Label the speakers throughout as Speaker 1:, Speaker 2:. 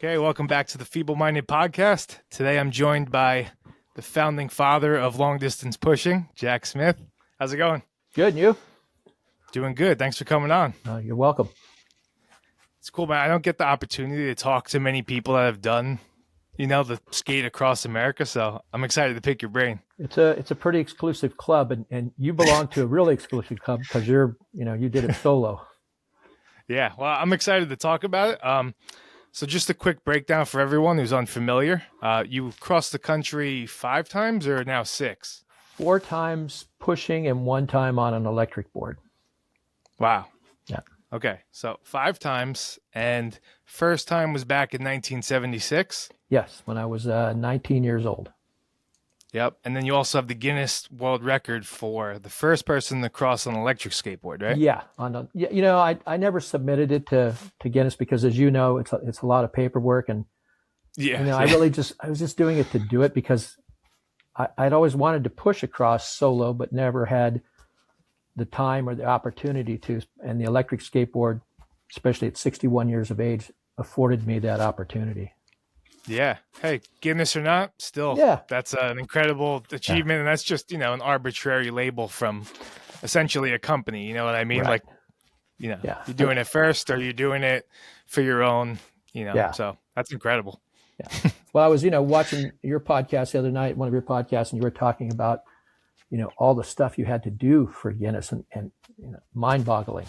Speaker 1: Okay, welcome back to the Feeble Minded Podcast. Today I'm joined by the founding father of long distance pushing, Jack Smith. How's it going?
Speaker 2: Good, and you?
Speaker 1: Doing good. Thanks for coming on.
Speaker 2: You're welcome.
Speaker 1: It's cool, man. I don't get the opportunity to talk to many people that have done, the skate across America, so I'm excited to pick your brain.
Speaker 2: It's a pretty exclusive club, and you belong to a really exclusive club because you did it solo.
Speaker 1: Yeah, well, I'm excited to talk about it. So just a quick breakdown for everyone who's unfamiliar. You crossed the country 5 times or now 6?
Speaker 2: 4 times pushing and 1 time on an electric board.
Speaker 1: Wow.
Speaker 2: Yeah.
Speaker 1: Okay, so 5 times, and first time was back in 1976?
Speaker 2: Yes, when I was 19 years old.
Speaker 1: Yep, and then you also have the Guinness World Record for the first person to cross an electric skateboard, right?
Speaker 2: Yeah, I never submitted it to Guinness because, as you know, it's a lot of paperwork, and I was just doing it to do it because I'd always wanted to push across solo, but never had the time or the opportunity to. And the electric skateboard, especially at 61 years of age, afforded me that opportunity.
Speaker 1: Yeah. Hey, Guinness or not, still, that's an incredible achievement. And that's just, an arbitrary label from essentially a company. You know what I mean?
Speaker 2: Right.
Speaker 1: You're doing it first or you're doing it for your own, so that's incredible.
Speaker 2: Yeah. Well, I was, watching your podcast the other night, one of your podcasts, and you were talking about, all the stuff you had to do for Guinness and mind boggling.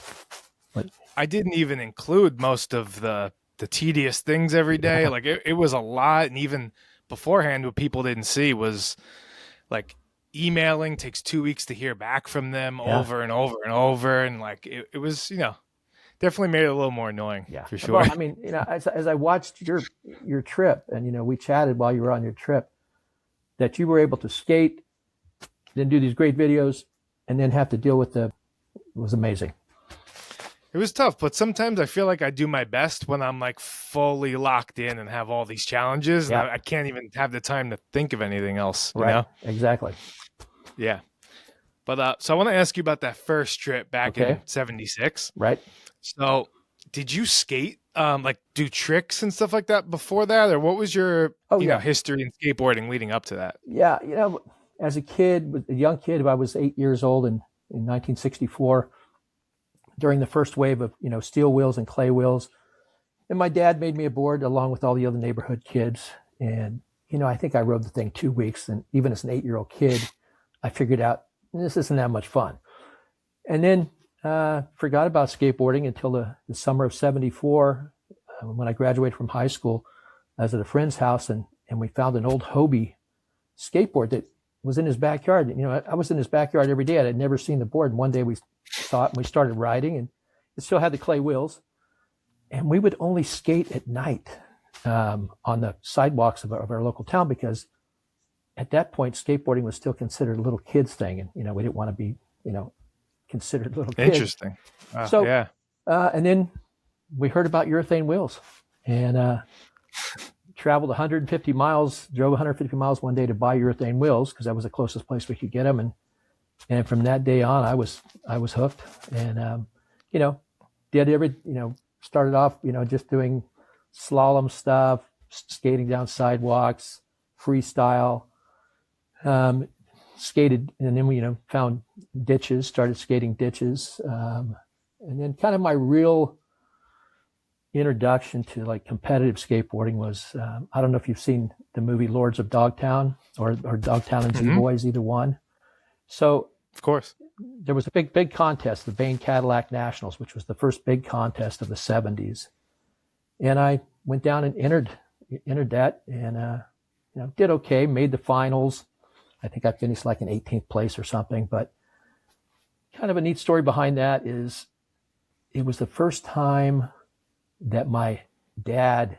Speaker 2: But
Speaker 1: I didn't even include most of the tedious things every day. Like it was a lot. And even beforehand, what people didn't see was like emailing takes 2 weeks to hear back from them over and over and over. And like, it was, definitely made it a little more annoying for sure.
Speaker 2: Well, I mean, as I watched your trip and, we chatted while you were on your trip, that you were able to skate, then do these great videos and then have to deal with it was amazing.
Speaker 1: It was tough, but sometimes I feel like I do my best when I'm like fully locked in and have all these challenges. And I can't even have the time to think of anything else. You know?
Speaker 2: Exactly.
Speaker 1: Yeah. But so I want to ask you about that first trip back in 76.
Speaker 2: Right.
Speaker 1: So did you skate, like do tricks and stuff like that before that? Or what was your history in skateboarding leading up to that?
Speaker 2: Yeah. As a young kid, I was 8 years old in 1964. During the first wave of, steel wheels and clay wheels. And my dad made me a board along with all the other neighborhood kids. And, I think I rode the thing 2 weeks. And even as an 8-year-old kid, I figured out this isn't that much fun. And then forgot about skateboarding until the summer of 74, when I graduated from high school. I was at a friend's house and we found an old Hobie skateboard that was in his backyard. I was in his backyard every day. I had never seen the board. And one day we saw it and we started riding, and it still had the clay wheels. And we would only skate at night on the sidewalks of our local town because at that point, skateboarding was still considered a little kids thing. And, we didn't want to be, considered little kids.
Speaker 1: Interesting.
Speaker 2: And then we heard about urethane wheels and traveled 150 miles, drove 150 miles one day to buy urethane wheels because that was the closest place we could get them. And from that day on, I was hooked and, started off, just doing slalom stuff, skating down sidewalks, freestyle, skated. And then we, found ditches, started skating ditches. And then kind of my real introduction to like competitive skateboarding was, I don't know if you've seen the movie Lords of Dogtown or Dogtown and Z-Boys, either one. So
Speaker 1: of course
Speaker 2: there was a big contest, the Bain Cadillac Nationals, which was the first big contest of the 70s. And I went down and entered that and, did okay, made the finals. I think I finished like in 18th place or something, but kind of a neat story behind that is it was the first time that my dad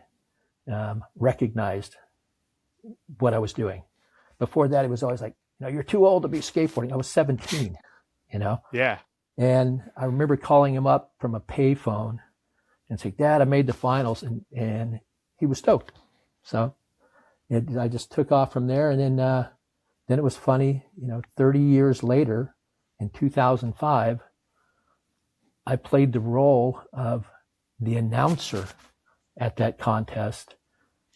Speaker 2: recognized what I was doing. Before that, it was always like, you're too old to be skateboarding. I was 17,
Speaker 1: Yeah.
Speaker 2: And I remember calling him up from a payphone and saying, Dad, I made the finals. And he was stoked. So I just took off from there. And then it was funny, 30 years later in 2005, I played the role of the announcer at that contest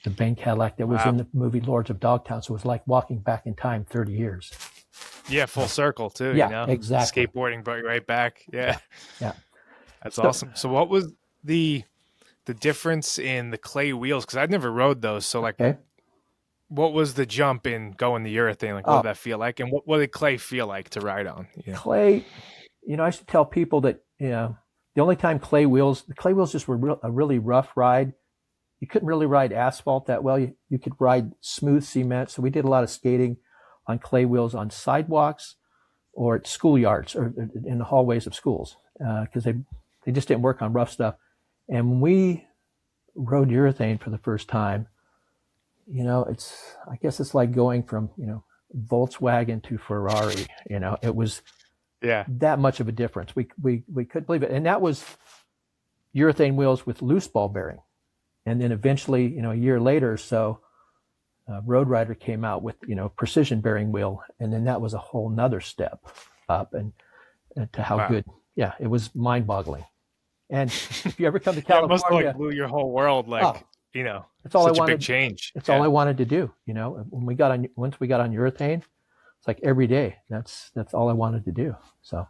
Speaker 2: the bank Cadillac that was
Speaker 1: Wow.
Speaker 2: in the movie Lords of Dogtown. So it was like walking back in time 30 years.
Speaker 1: Yeah, full circle too,
Speaker 2: Yeah, exactly.
Speaker 1: Skateboarding brought you right back. Yeah.
Speaker 2: Yeah, yeah.
Speaker 1: That's
Speaker 2: So,
Speaker 1: awesome. So what was the difference in the clay wheels? Because I'd never rode those. So like
Speaker 2: okay.
Speaker 1: what was the jump in going to urethane? Like what
Speaker 2: Oh,
Speaker 1: did that feel like? And what did clay feel like to ride on? Yeah.
Speaker 2: clay, I used to tell people that, the only time the clay wheels just were a really rough ride. You couldn't really ride asphalt that well. You could ride smooth cement. So we did a lot of skating on clay wheels on sidewalks or at schoolyards or in the hallways of schools because they just didn't work on rough stuff. And when we rode urethane for the first time, I guess it's like going from, Volkswagen to Ferrari. It was
Speaker 1: Yeah.
Speaker 2: that much of a difference. We couldn't believe it. And that was urethane wheels with loose ball bearing. And then eventually, a year later or so, Road Rider came out with, precision bearing wheel. And then that was a whole nother step up and to how
Speaker 1: Wow.
Speaker 2: good. Yeah, it was mind boggling. And if you ever come to
Speaker 1: Yeah, it must have
Speaker 2: California,
Speaker 1: like blew your whole world. Like,
Speaker 2: that's all I
Speaker 1: such a big
Speaker 2: wanted.
Speaker 1: change.
Speaker 2: It's all I wanted to do. Once we got on urethane, it's like every day. That's all I wanted to do. So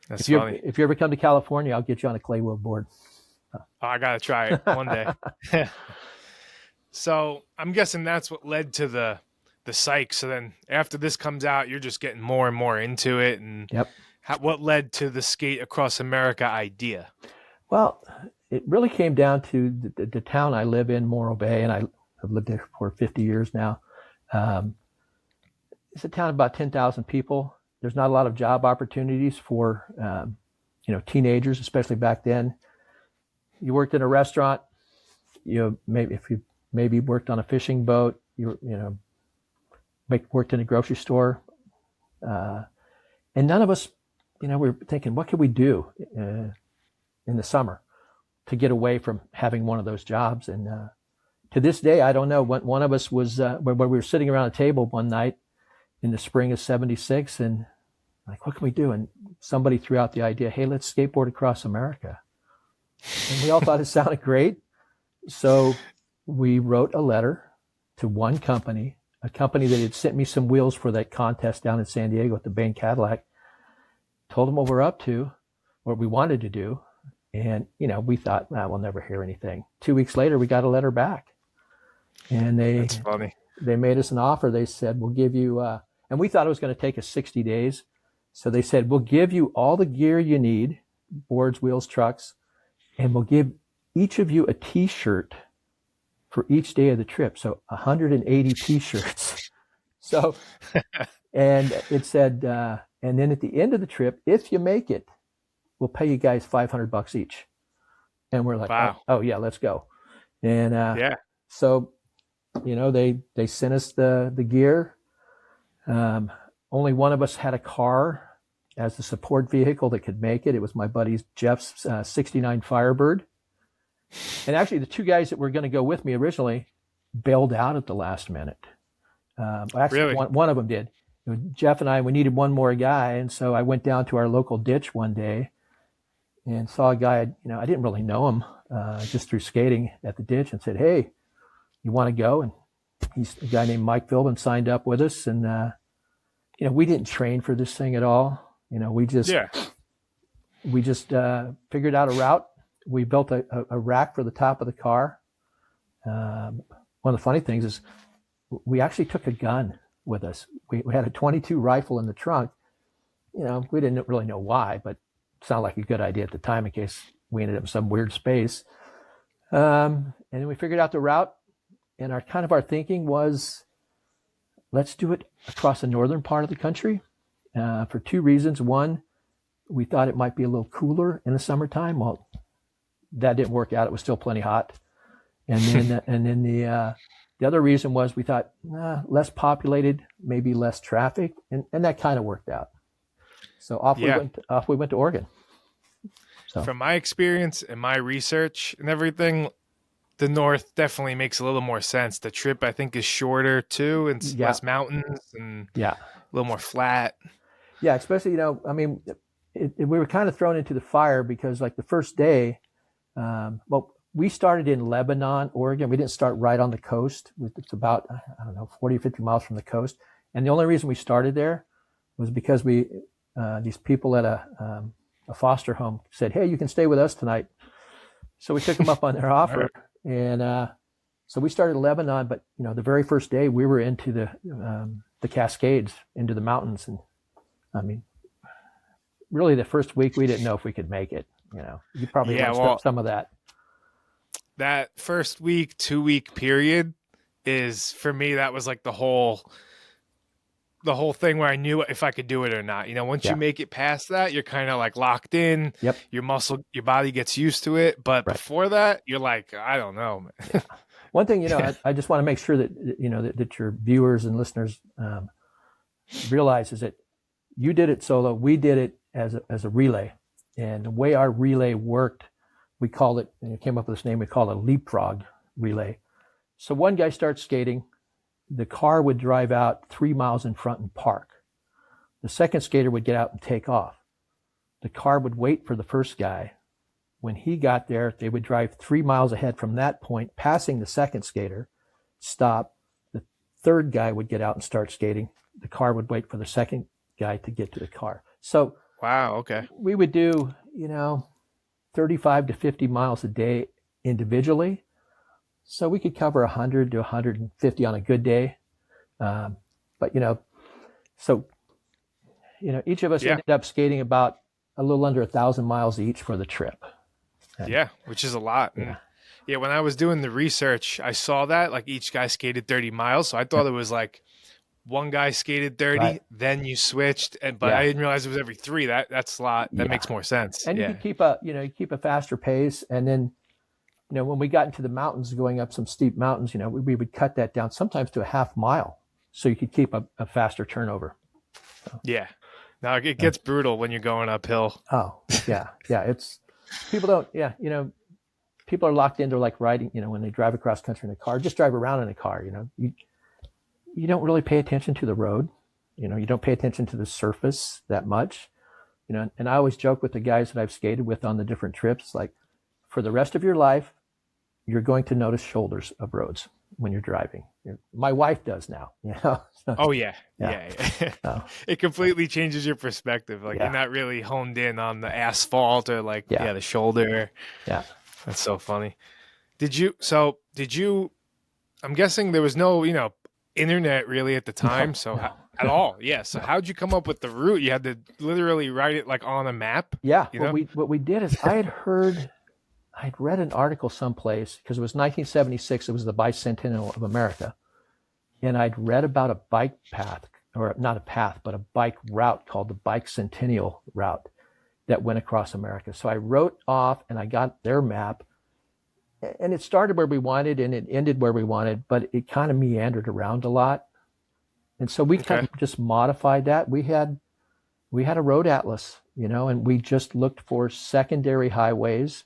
Speaker 1: That's
Speaker 2: if you
Speaker 1: funny.
Speaker 2: if you ever come to California, I'll get you on a clay wheel board.
Speaker 1: Oh, I gotta try it one day. So I'm guessing that's what led to the psych. So then after this comes out, you're just getting more and more into it. And
Speaker 2: Yep.
Speaker 1: what led to the Skate Across America idea?
Speaker 2: Well, it really came down to the town I live in, Morro Bay, and I've lived there for 50 years now. It's a town of about 10,000 people. There's not a lot of job opportunities for, teenagers, especially back then. You worked in a restaurant, maybe if you maybe worked on a fishing boat, worked in a grocery store. And none of us, we were thinking, what could we do in the summer to get away from having one of those jobs? And to this day, I don't know. One of us was, when we were sitting around a table one night in the spring of '76, and like, what can we do? And somebody threw out the idea, hey, let's skateboard across America. And we all thought it sounded great. So we wrote a letter to one company, a company that had sent me some wheels for that contest down in San Diego at the Bain Cadillac, told them what we're up to, what we wanted to do. And, we thought, we'll never hear anything. 2 weeks later, we got a letter back. And
Speaker 1: That's funny.
Speaker 2: they made us an offer. They said, we'll give you, and we thought it was going to take us 60 days. So they said, we'll give you all the gear you need, boards, wheels, trucks, and we'll give each of you a T-shirt for each day of the trip. So 180 T-shirts. So, and it said, and then at the end of the trip, if you make it, we'll pay you guys $500 each. And we're like,
Speaker 1: wow.
Speaker 2: oh yeah, let's go. And
Speaker 1: Yeah.
Speaker 2: so, they sent us the gear. Only one of us had a car as the support vehicle that could make it. It was my buddy Jeff's 69 Firebird. And actually, the two guys that were going to go with me originally bailed out at the last minute. Actually,
Speaker 1: Really?
Speaker 2: one of them did. Jeff and I, we needed one more guy. And so I went down to our local ditch one day and saw a guy, I didn't really know him, just through skating at the ditch, and said, hey, you want to go? And he's a guy named Mike Philbin signed up with us. And, we didn't train for this thing at all. We just figured out a route. We built a rack for the top of the car. One of the funny things is we actually took a gun with us. We had a .22 rifle in the trunk. We didn't really know why, but it sounded like a good idea at the time in case we ended up in some weird space. And then we figured out the route, and our thinking was, let's do it across the northern part of the country for two reasons. One, we thought it might be a little cooler in the summertime. Well, that didn't work out. It was still plenty hot. And then the other reason was we thought less populated, maybe less traffic, and that kind of worked out. So off we went to Oregon. So
Speaker 1: From my experience and my research and everything, the north definitely makes a little more sense. The trip, I think, is shorter too, and less mountains and a little more flat.
Speaker 2: Yeah, especially, we were kind of thrown into the fire because like the first day, we we started in Lebanon, Oregon. We didn't start right on the coast. It's about, I don't know, 40 or 50 miles from the coast. And the only reason we started there was because these people at a foster home said, "Hey, you can stay with us tonight." So we took them up on their offer. Right. And so we started in Lebanon, but the very first day we were into the Cascades, into the mountains. And I mean, really the first week we didn't know if we could make it. You probably lunched up some of that.
Speaker 1: That first week, 2 week period is, for me, that was like the whole thing where I knew if I could do it or not. Once you make it past that, you're kind of like locked in.
Speaker 2: Yep.
Speaker 1: Your body gets used to it. But before that, you're like, I don't know, man.
Speaker 2: Yeah. One thing, I just want to make sure that, that your viewers and listeners realize is that you did it solo. We did it as a relay. And the way our relay worked, we called it, and it came up with this name, we call it a leapfrog relay. So one guy starts skating. The car would drive out 3 miles in front and park. The second skater would get out and take off. The car would wait for the first guy. When he got there, they would drive 3 miles ahead from that point, passing the second skater, stop. The third guy would get out and start skating. The car would wait for the second guy to get to the car. So
Speaker 1: wow, okay.
Speaker 2: We would do, 35 to 50 miles a day individually. So we could cover 100 to 150 on a good day. But each of us ended up skating about a little under 1,000 miles each for the trip.
Speaker 1: And, which is a lot. Yeah. When I was doing the research, I saw that like each guy skated 30 miles. So I thought it was like one guy skated 30, then you switched, but I didn't realize it was every 3. That's a lot. That makes more sense.
Speaker 2: And you could keep a faster pace. And then, when we got into the mountains, going up some steep mountains, we would cut that down sometimes to a half mile, so you could keep a faster turnover. So.
Speaker 1: Yeah. Now it gets brutal when you're going uphill.
Speaker 2: Oh yeah. It's people are locked into like riding. When they drive across country in a car, just drive around in a car. You don't really pay attention to the road. You don't pay attention to the surface that much. And I always joke with the guys that I've skated with on the different trips, like, for the rest of your life, you're going to notice shoulders of roads when you're driving. My wife does now.
Speaker 1: Oh yeah. It completely changes your perspective. Like you're not really honed in on the asphalt or like the shoulder.
Speaker 2: Yeah,
Speaker 1: that's so funny. Did you? I'm guessing there was no internet really at the time. At all. Yeah. So how'd you come up with the route? You had to literally write it like on a map.
Speaker 2: Yeah. What we did is I'd read an article someplace, because it was 1976. It was the bicentennial of America. And I'd read about a bike path, or not a path, but a bike route called the bicentennial route that went across America. So I wrote off and I got their map, and it started where we wanted and it ended where we wanted, but it kind of meandered around a lot. And so we kind of just modified that. We had a road atlas, and we just looked for secondary highways.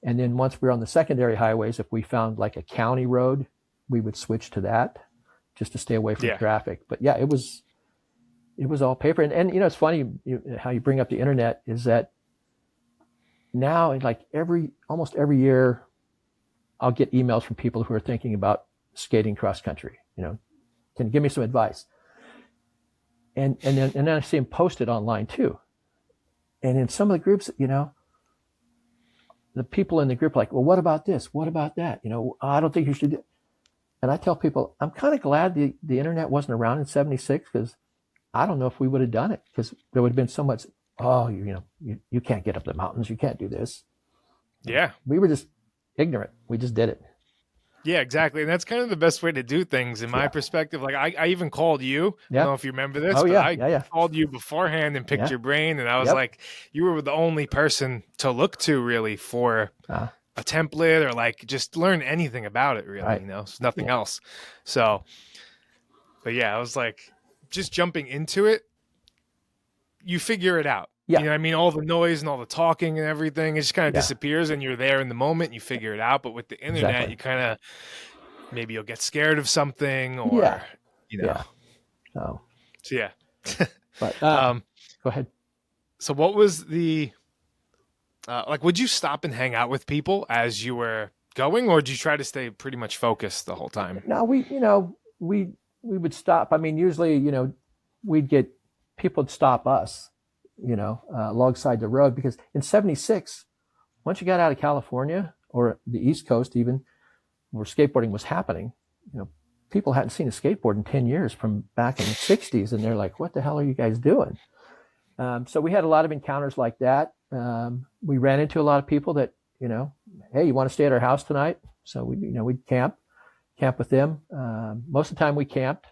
Speaker 2: And then once we were on the secondary highways, if we found like a county road, we would switch to that just to stay away from traffic. But yeah, it was all paper. And it's funny how you bring up the internet, is that now, like almost every year, I'll get emails from people who are thinking about skating cross country. Can you give me some advice? And then I see them posted online too. And in some of the groups, the people in the group are like, well, what about this? What about that? I don't think you should do. And I tell people, I'm kind of glad the internet wasn't around in 76, because I don't know if we would have done it, because there would have been so much, you can't get up the mountains. You can't do this.
Speaker 1: Yeah.
Speaker 2: We were just ignorant. We just did it.
Speaker 1: Yeah, exactly. And that's kind of the best way to do things in my perspective. Like I even called you. I don't know if you remember this, but I called you beforehand and picked your brain. And I was like, you were the only person to look to really for a template, or like just learn anything about it really, it's nothing else. So, but yeah, I was like, just jumping into it, you figure it out.
Speaker 2: Yeah.
Speaker 1: You know what I mean? All the noise and all the talking and everything, it just kind of disappears, and you're there in the moment and you figure it out. But with the internet, you kind of, maybe you'll get scared of something, or, So yeah.
Speaker 2: But go ahead.
Speaker 1: So what was the, would you stop and hang out with people as you were going, or did you try to stay pretty much focused the whole time?
Speaker 2: No, we would stop. I mean, usually, we'd get people would stop us, alongside the road, because in '76, once you got out of California or the East Coast, even where skateboarding was happening, people hadn't seen a skateboard in 10 years from back in the '60s, and they're like, "What the hell are you guys doing?" So we had a lot of encounters like that. We ran into a lot of people that, hey, you want to stay at our house tonight? So we'd camp with them. Most of the time we camped.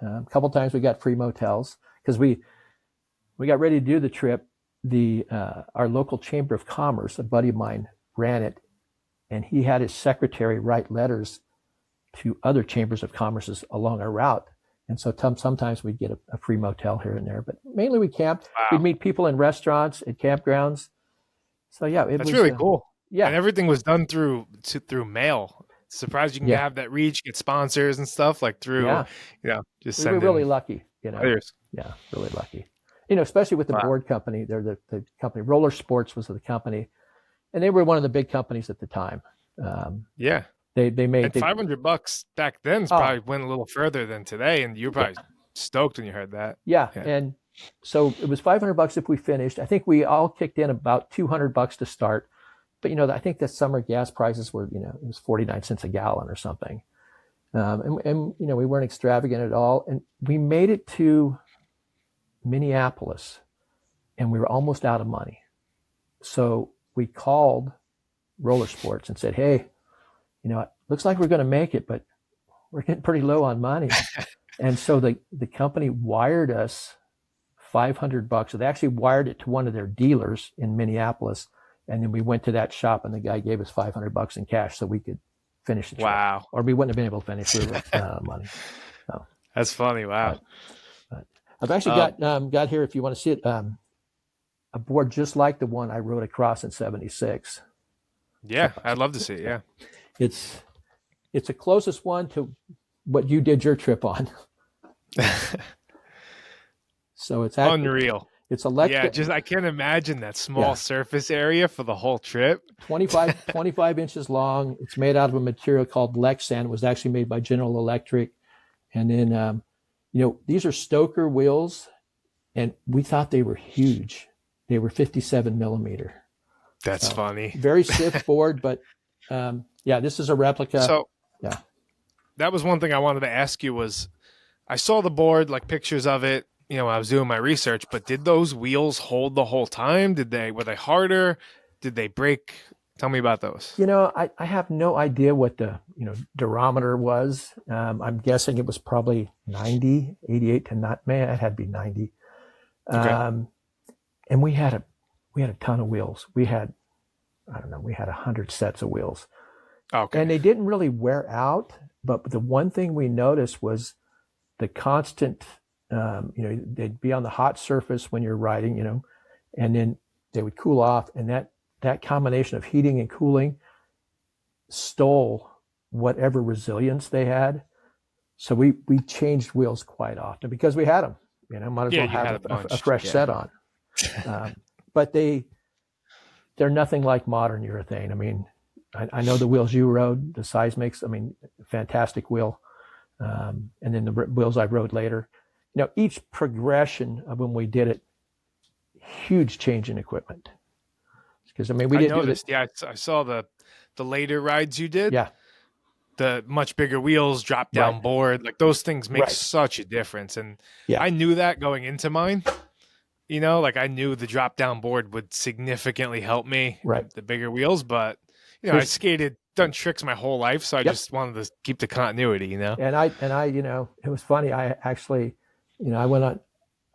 Speaker 2: A couple of times we got free motels because we got ready to do the trip. Our local chamber of commerce, a buddy of mine, ran it, and he had his secretary write letters to other chambers of commerces along our route. And so sometimes we'd get a free motel here and there, but mainly we camped.
Speaker 1: Wow.
Speaker 2: We'd meet people in restaurants, at campgrounds. So yeah,
Speaker 1: That's really cool.
Speaker 2: Yeah,
Speaker 1: and everything was done through mail. Surprised you can have that reach, get sponsors and stuff like through. Just
Speaker 2: we
Speaker 1: send.
Speaker 2: were really lucky.
Speaker 1: Players.
Speaker 2: Yeah, really lucky. Especially with the board company. They're the company. Roller Sports was the company, and they were one of the big companies at the time. They made
Speaker 1: and $500 back then probably went a little further than today, and you were probably stoked when you heard that.
Speaker 2: Yeah, and so it was $500 if we finished. I think we all kicked in about $200 to start, but I think the summer gas prices were it was 49 cents a gallon or something, and we weren't extravagant at all, and we made it to Minneapolis, and we were almost out of money, so we called Roller Sports and said, "Hey, it looks like we're going to make it, but we're getting pretty low on money." And so the company wired us $500. So they actually wired it to one of their dealers in Minneapolis. And then we went to that shop, and the guy gave us $500 in cash so we could finish the trip.
Speaker 1: Wow.
Speaker 2: Or we wouldn't have been able to finish. We were out of money. So,
Speaker 1: that's funny. Wow.
Speaker 2: But I've actually got here, if you want to see it, a board just like the one I rode across in '76.
Speaker 1: Yeah, I'd love to see it. Yeah.
Speaker 2: It's the closest one to what you did your trip on. So it's actually,
Speaker 1: unreal.
Speaker 2: It's electric.
Speaker 1: Yeah, I can't imagine that small surface area for the whole trip.
Speaker 2: 25 inches long. It's made out of a material called Lexan. It was actually made by General Electric. And then, these are Stoker wheels, and we thought they were huge. They were 57 millimeter.
Speaker 1: That's funny.
Speaker 2: Very stiff board, but this is a replica.
Speaker 1: So that was one thing I wanted to ask you was, I saw the board, like pictures of it, when I was doing my research, but did those wheels hold the whole time? Were they harder? Did they break? Tell me about those.
Speaker 2: I have no idea what the, durometer was. I'm guessing it was probably 90, 88 to not, man, it had to be 90. Okay. And we had a ton of wheels. We had 100 sets of wheels.
Speaker 1: Okay.
Speaker 2: And they didn't really wear out, but the one thing we noticed was the constant, they'd be on the hot surface when you're riding, and then they would cool off, and that combination of heating and cooling stole whatever resilience they had. So we changed wheels quite often because we had them, might as well have a fresh set on. But they're nothing like modern urethane. I mean, I know the wheels you rode, the Seismics, fantastic wheel. And then the wheels I rode later, each progression of when we did it, huge change in equipment. Because we didn't
Speaker 1: noticed, do this. Yeah, I saw the later rides you did.
Speaker 2: Yeah.
Speaker 1: The much bigger wheels, drop down board, like those things make such a difference. And I knew that going into mine. I knew the drop down board would significantly help me.
Speaker 2: Right.
Speaker 1: The bigger wheels, but I done tricks my whole life, so I just wanted to keep the continuity.
Speaker 2: And I, it was funny. I actually, I went on.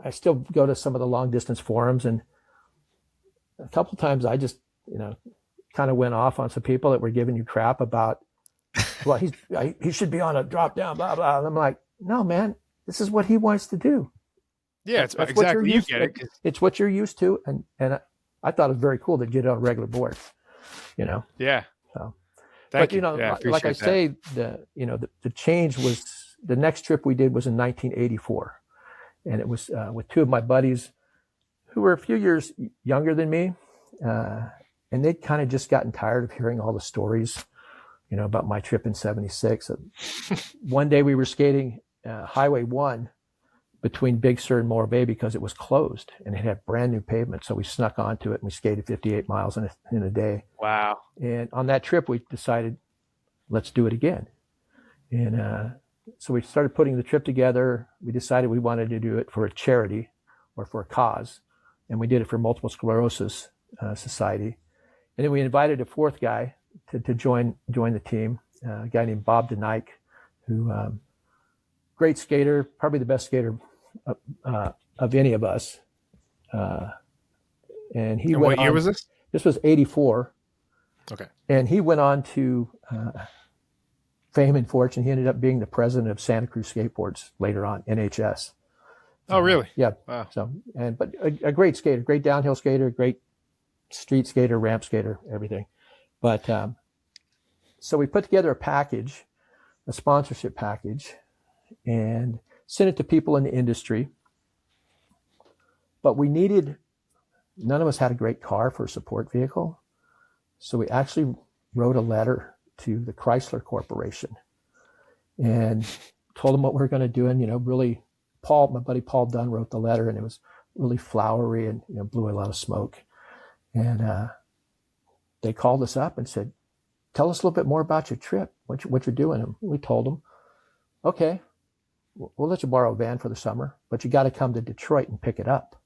Speaker 2: I still go to some of the long distance forums, and a couple of times I just, kind of went off on some people that were giving you crap about, well, he should be on a drop down, blah blah. And I'm like, no, man, this is what he wants to do.
Speaker 1: Yeah, that's exactly. You get it.
Speaker 2: It's what you're used to, and I thought it was very cool to get on a regular board.
Speaker 1: Yeah.
Speaker 2: So,
Speaker 1: Thank you.
Speaker 2: Like I say, the change was, the next trip we did was in 1984, and it was with two of my buddies who were a few years younger than me, and they'd kind of just gotten tired of hearing all the stories about my trip in '76. One day we were skating Highway 1 between Big Sur and Morro Bay because it was closed and it had brand new pavement. So we snuck onto it and we skated 58 miles in a day.
Speaker 1: Wow.
Speaker 2: And on that trip, we decided, let's do it again. And so we started putting the trip together. We decided we wanted to do it for a charity or for a cause. And we did it for Multiple Sclerosis Society. And then we invited a fourth guy to join the team, a guy named Bob DeNike, who great skater, probably the best skater of any of us. And he
Speaker 1: and
Speaker 2: went
Speaker 1: what year
Speaker 2: on,
Speaker 1: was this?
Speaker 2: This was '84.
Speaker 1: Okay.
Speaker 2: And he went on to fame and fortune. He ended up being the president of Santa Cruz Skateboards later on, NHS.
Speaker 1: Oh, really?
Speaker 2: Yeah.
Speaker 1: Wow.
Speaker 2: So, but a great skater, great downhill skater, great street skater, ramp skater, everything. But so we put together a package, a sponsorship package, and sent it to people in the industry. But none of us had a great car for a support vehicle. So we actually wrote a letter to the Chrysler Corporation and told them what we were going to do. And, really, my buddy Paul Dunn wrote the letter, and it was really flowery and, blew a lot of smoke. And they called us up and said, tell us a little bit more about your trip, what you're doing. And we told them, okay, we'll let you borrow a van for the summer, but you got to come to Detroit and pick it up.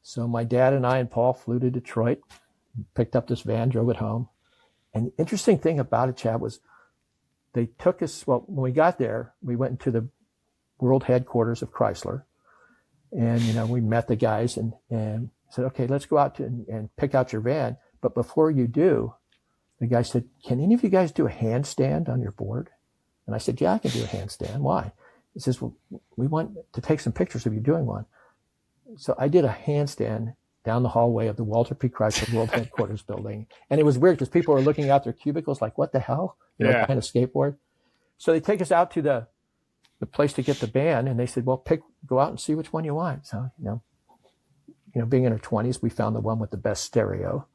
Speaker 2: So my dad and I and Paul flew to Detroit, picked up this van, drove it home. And the interesting thing about it, Chad, was they took us, when we got there, we went into the world headquarters of Chrysler. And, we met the guys and said, okay, let's go out and pick out your van. But before you do, the guy said, can any of you guys do a handstand on your board? And I said, yeah, I can do a handstand. Why? He says, well, we want to take some pictures of you doing one. So I did a handstand down the hallway of the Walter P. Chrysler World Headquarters building. And it was weird because people were looking out their cubicles like, what the hell? Kind of skateboard. So they take us out to the place to get the band, and they said, well, go out and see which one you want. So, being in our 20s, we found the one with the best stereo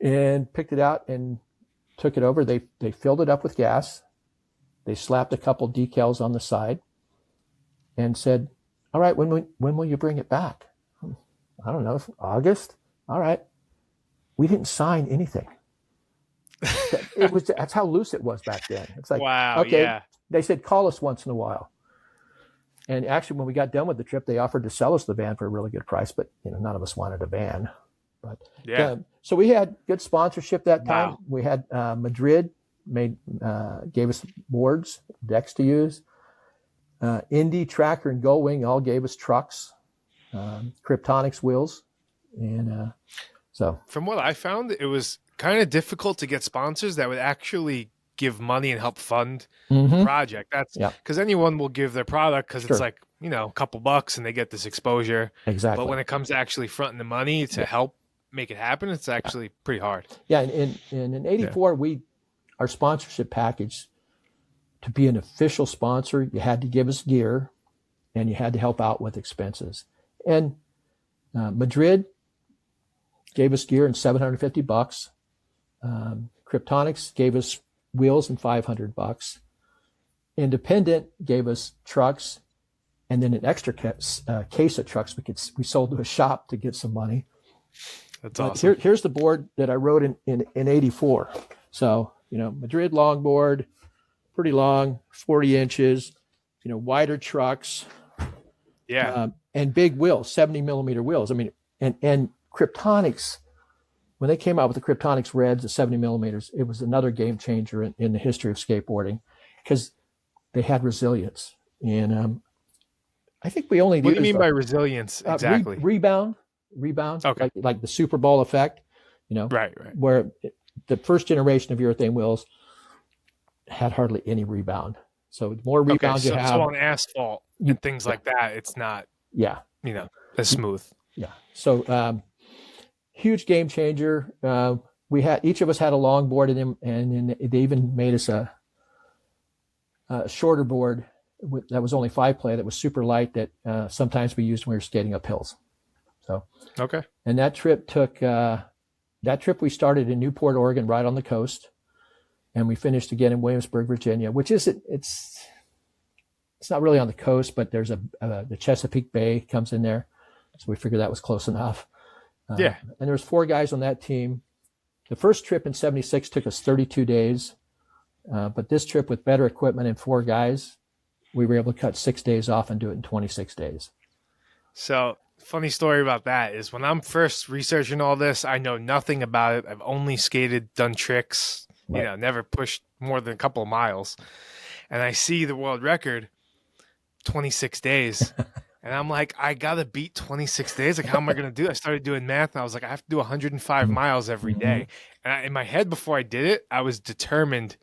Speaker 2: and picked it out and took it over. They filled it up with gas. They slapped a couple decals on the side and said, all right, when will you bring it back? I don't know, August? All right. We didn't sign anything. That's how loose it was back then. It's like,
Speaker 1: wow,
Speaker 2: okay.
Speaker 1: Yeah.
Speaker 2: They said, call us once in a while. And actually, when we got done with the trip, they offered to sell us the van for a really good price, but none of us wanted a van. But
Speaker 1: Yeah.
Speaker 2: So we had good sponsorship that time.
Speaker 1: Wow.
Speaker 2: We had Madrid gave us boards, decks to use. Indy, Tracker, and Gullwing all gave us trucks, Kryptonics wheels, and so.
Speaker 1: From what I found, it was kind of difficult to get sponsors that would actually give money and help fund the project. That's because anyone will give their product because it's like, a couple bucks and they get this exposure.
Speaker 2: Exactly.
Speaker 1: But when it comes to actually fronting the money to help make it happen, it's actually pretty hard.
Speaker 2: Yeah. And in '84, our sponsorship package, to be an official sponsor, you had to give us gear and you had to help out with expenses. And Madrid gave us gear and $750. Kryptonics gave us wheels and $500. Independent gave us trucks and then an extra case of trucks we sold to a shop to get some money.
Speaker 1: That's awesome.
Speaker 2: Here's the board that I wrote in '84. So, Madrid longboard, pretty long, 40 inches, wider trucks.
Speaker 1: Yeah.
Speaker 2: And big wheels, 70 millimeter wheels. I mean, and Kryptonics, when they came out with the Kryptonics Reds, the 70 millimeters, it was another game changer in the history of skateboarding because they had resilience. And I think we only.
Speaker 1: What do you mean by resilience exactly?
Speaker 2: Rebound. Okay. Like the Super Bowl effect,
Speaker 1: Right.
Speaker 2: Where the first generation of urethane wheels had hardly any rebound. So the more rebound you have.
Speaker 1: So on asphalt and things like that, it's not.
Speaker 2: Yeah.
Speaker 1: As smooth.
Speaker 2: Yeah. So huge game changer. Each of us had a long board in them, and they even made us a shorter board that was only 5-play that was super light that sometimes we used when we were skating up hills. So
Speaker 1: okay.
Speaker 2: And that trip we started in Newport, Oregon, right on the coast, And we finished again in Williamsburg, Virginia, which isn't, it's not really on the coast, but there's the Chesapeake Bay comes in there. So we figured that was close enough.
Speaker 1: Yeah.
Speaker 2: And there was 4 guys on that team. The first trip in 76 took us 32 days. But this trip with better equipment and 4 guys, we were able to cut 6 days off and do it in 26 days.
Speaker 1: So funny story about that is when I'm first researching all this, I know nothing about it. I've only skated, done tricks,
Speaker 2: Right.
Speaker 1: never pushed more than a couple of miles. And I see the world record, 26 days. And I'm like, I got to beat 26 days. Like, how am I going to do it? I started doing math and I was like, I have to do 105 miles every day. And in my head, before I did it, I was determined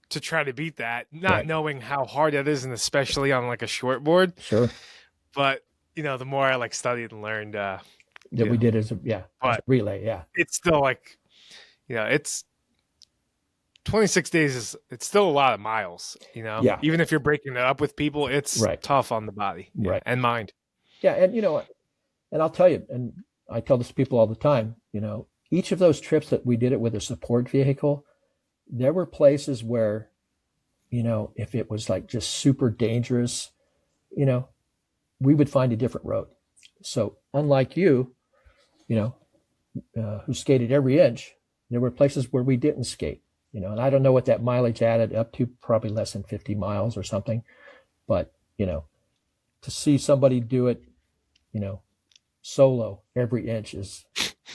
Speaker 1: to try to beat that, not knowing how hard that is, and especially on like a short board.
Speaker 2: Sure.
Speaker 1: But, the more I like studied and learned,
Speaker 2: that we did as a relay. Yeah.
Speaker 1: It's still like, it's 26 days it's still a lot of miles,
Speaker 2: Yeah.
Speaker 1: Even if you're breaking it up with people, it's tough on the body and mind.
Speaker 2: Yeah. And, and I'll tell you, and I tell this to people all the time, each of those trips that we did it with a support vehicle, there were places where, if it was like just super dangerous, we would find a different road. So unlike you, who skated every inch, there were places where we didn't skate, and I don't know what that mileage added up to, probably less than 50 miles or something. But, to see somebody do it, solo every inch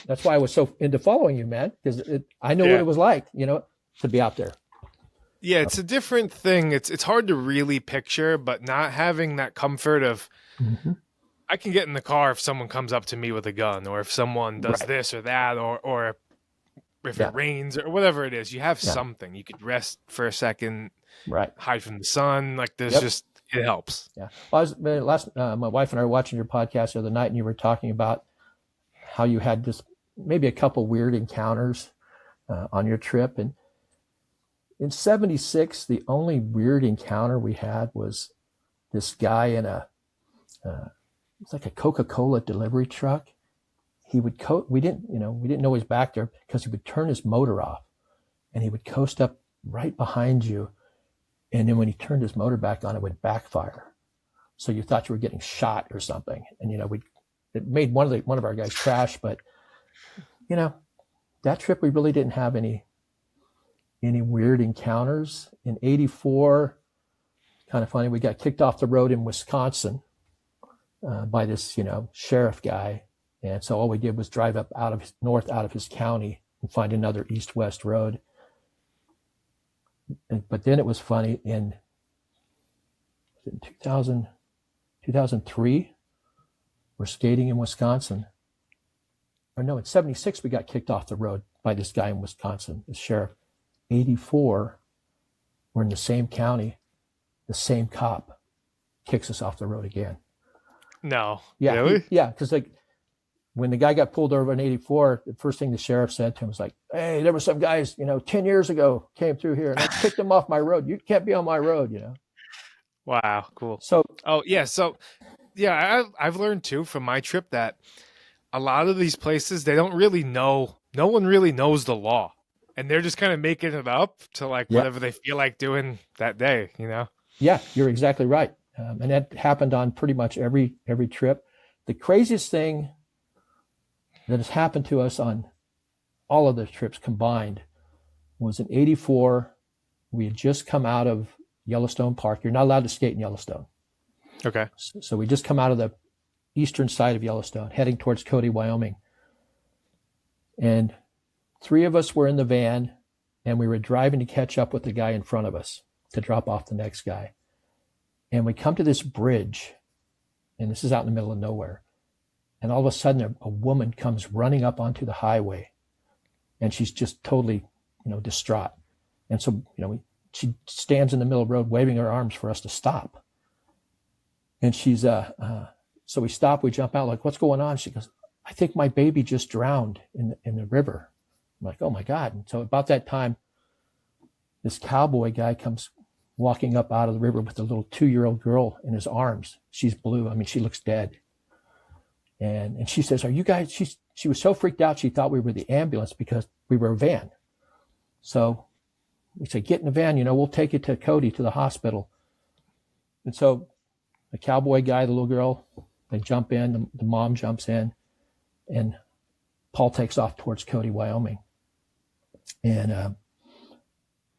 Speaker 2: that's why I was so into following you, man, because I know what it was like, to be out there.
Speaker 1: Yeah, it's a different thing. It's hard to really picture, but not having that comfort of I can get in the car if someone comes up to me with a gun, or if someone does this or that, or if it rains or whatever it is. You have something. You could rest for a second, hide from the sun. Like there's just, it helps.
Speaker 2: Yeah. Well, my wife and I were watching your podcast the other night, and you were talking about how you had just maybe a couple weird encounters on your trip. And in 76, the only weird encounter we had was this guy in it's like a Coca-Cola delivery truck. He would we didn't know he was back there because he would turn his motor off and he would coast up right behind you. And then when he turned his motor back on, it would backfire. So you thought you were getting shot or something. And, it made one of our guys crash, but that trip, we really didn't have any weird encounters. In 84, kind of funny, we got kicked off the road in Wisconsin by this, sheriff guy. And so all we did was drive up north out of his county and find another east-west road. But then it was funny in 2003, we're skating in Wisconsin. Or no, in 76, we got kicked off the road by this guy in Wisconsin, the sheriff. 84, we're in the same county, the same cop kicks us off the road again.
Speaker 1: No.
Speaker 2: Yeah.
Speaker 1: Really?
Speaker 2: Because when the guy got pulled over in 84, the first thing the sheriff said to him was like, hey, there were some guys, 10 years ago came through here and I kicked them off my road. You can't be on my road,
Speaker 1: Wow. Cool.
Speaker 2: So,
Speaker 1: I've learned too from my trip that a lot of these places, they don't really know, no one really knows the law. And they're just kind of making it up to whatever they feel like doing that day,
Speaker 2: Yeah, you're exactly right. And that happened on pretty much every trip. The craziest thing that has happened to us on all of the trips combined was in 84. We had just come out of Yellowstone Park. You're not allowed to skate in Yellowstone.
Speaker 1: Okay.
Speaker 2: So we just come out of the eastern side of Yellowstone, heading towards Cody, Wyoming. And 3 of us were in the van, and we were driving to catch up with the guy in front of us to drop off the next guy. And we come to this bridge, and this is out in the middle of nowhere. And all of a sudden, a woman comes running up onto the highway, and she's just totally, distraught. And so, she stands in the middle of the road waving her arms for us to stop. And she's, so we stop, we jump out, like, what's going on? She goes, I think my baby just drowned in the river. I'm like, oh my God. And so about that time, this cowboy guy comes walking up out of the river with a little 2-year-old girl in his arms. She's blue. I mean, she looks dead. And she says, are you guys, she was so freaked out, she thought we were the ambulance because we were a van. So We say, get in the van, we'll take you to Cody, to the hospital. And so the cowboy guy, the little girl, they jump in, the mom jumps in, and Paul takes off towards Cody, Wyoming. And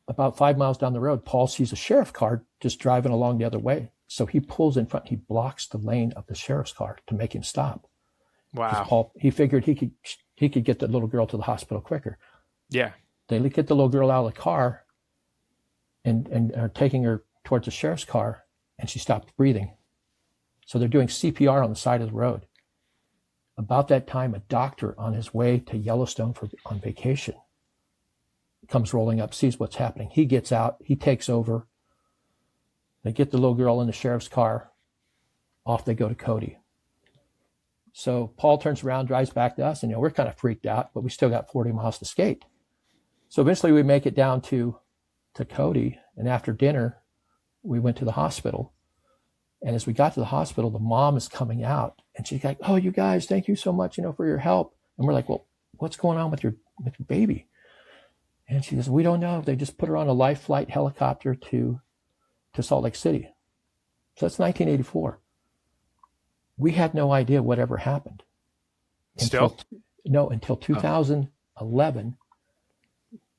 Speaker 2: about 5 miles down the road, Paul sees a sheriff car just driving along the other way. So he pulls in front, he blocks the lane of the sheriff's car to make him stop.
Speaker 1: Wow.
Speaker 2: Paul, he figured he could get the little girl to the hospital quicker.
Speaker 1: Yeah.
Speaker 2: They get the little girl out of the car and are taking her towards the sheriff's car, and she stopped breathing. So they're doing CPR on the side of the road. About that time, a doctor on his way to Yellowstone on vacation comes rolling up, sees what's happening. He gets out, he takes over. They get the little girl in the sheriff's car. Off they go to Cody. So Paul turns around, drives back to us, and we're kind of freaked out, but we still got 40 miles to skate. So eventually we make it down to Cody, and after dinner, we went to the hospital. And as we got to the hospital, the mom is coming out, and she's like, "Oh, you guys, thank you so much, for your help." And we're like, "Well, what's going on with your baby?" And she says, "We don't know. They just put her on a life flight helicopter to Salt Lake City." So that's 1984. We had no idea whatever happened.
Speaker 1: Still?
Speaker 2: Until 2011.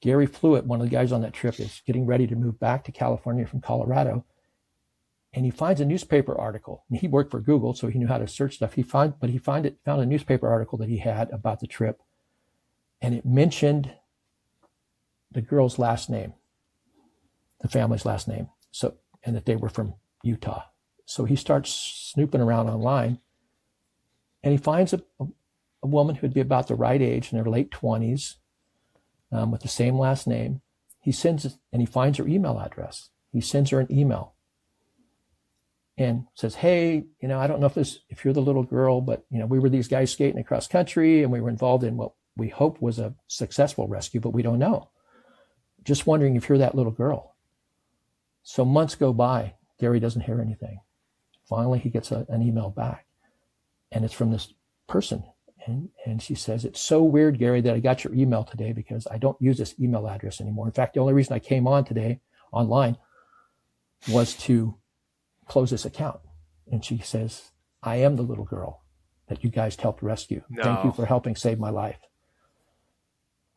Speaker 2: Gary Flewitt, one of the guys on that trip, is getting ready to move back to California from Colorado. And he finds a newspaper article. And he worked for Google, so he knew how to search stuff. He found a newspaper article that he had about the trip. And it mentioned the girl's last name, the family's last name. And that they were from Utah. So he starts snooping around online, and he finds a woman who would be about the right age, in her late 20s, with the same last name. He finds her email address. He sends her an email and says, "Hey, I don't know if you're the little girl, but we were these guys skating across country, and we were involved in what we hope was a successful rescue, but we don't know. Just wondering if you're that little girl." So months go by. Gary doesn't hear anything. Finally, he gets an email back, and it's from this person. And she says, "It's so weird, Gary, that I got your email today because I don't use this email address anymore. In fact, the only reason I came on today online was to close this account." And she says, "I am the little girl that you guys helped rescue.
Speaker 1: No.
Speaker 2: Thank you for helping save my life."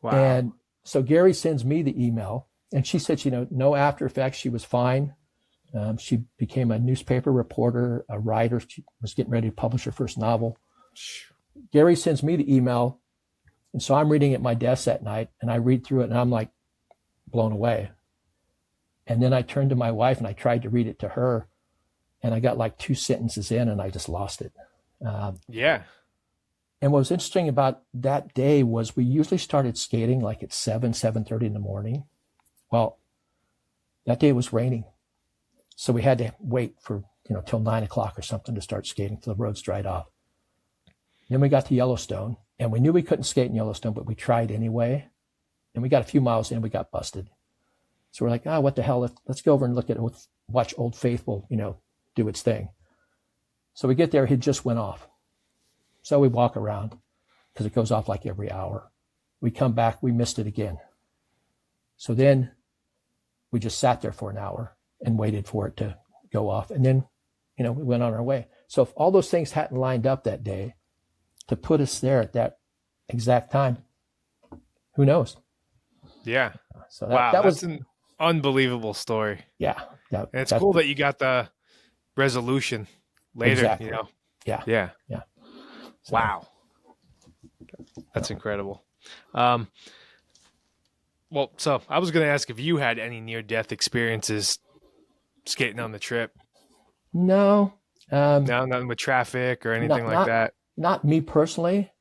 Speaker 1: Wow.
Speaker 2: And so Gary sends me the email, and she said, no after effects. She was fine. She became a newspaper reporter, a writer. She was getting ready to publish her first novel. Gary sends me the email, and so I'm reading it at my desk that night, and I read through it, and I'm like blown away. And then I turned to my wife, and I tried to read it to her, and I got like 2 sentences in, and I just lost it.
Speaker 1: Yeah.
Speaker 2: And what was interesting about that day was we usually started skating like at 7:30 in the morning. Well, that day it was raining. So we had to wait for, till 9 o'clock or something to start skating till the roads dried off. Then we got to Yellowstone, and we knew we couldn't skate in Yellowstone, but we tried anyway. And we got a few miles in, we got busted. So we're like, what the hell? Let's go over and watch Old Faithful, do its thing. So we get there, it just went off. So we walk around because it goes off like every hour. We come back, we missed it again. So then we just sat there for an hour and waited for it to go off. And then, we went on our way. So if all those things hadn't lined up that day to put us there at that exact time, who knows?
Speaker 1: Yeah.
Speaker 2: So
Speaker 1: that was an unbelievable story.
Speaker 2: Yeah.
Speaker 1: And it's cool that you got the resolution later,
Speaker 2: Exactly.
Speaker 1: Yeah.
Speaker 2: Yeah. So,
Speaker 1: wow. That's incredible. Well, so I was going to ask if you had any near-death experiences skating on the trip.
Speaker 2: No.
Speaker 1: No, nothing with traffic or anything like that?
Speaker 2: Not me personally.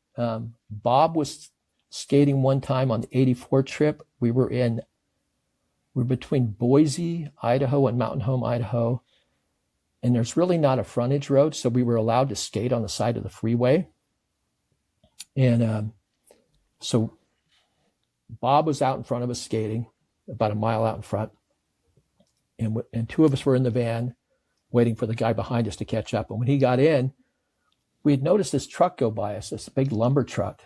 Speaker 2: Bob was skating one time on the 84 trip. We're between Boise, Idaho, and Mountain Home, Idaho. And there's really not a frontage road, so we were allowed to skate on the side of the freeway. And so Bob was out in front of us skating, about a mile out in front. And 2 of us were in the van waiting for the guy behind us to catch up. And when he got in, we had noticed this truck go by us, this big lumber truck.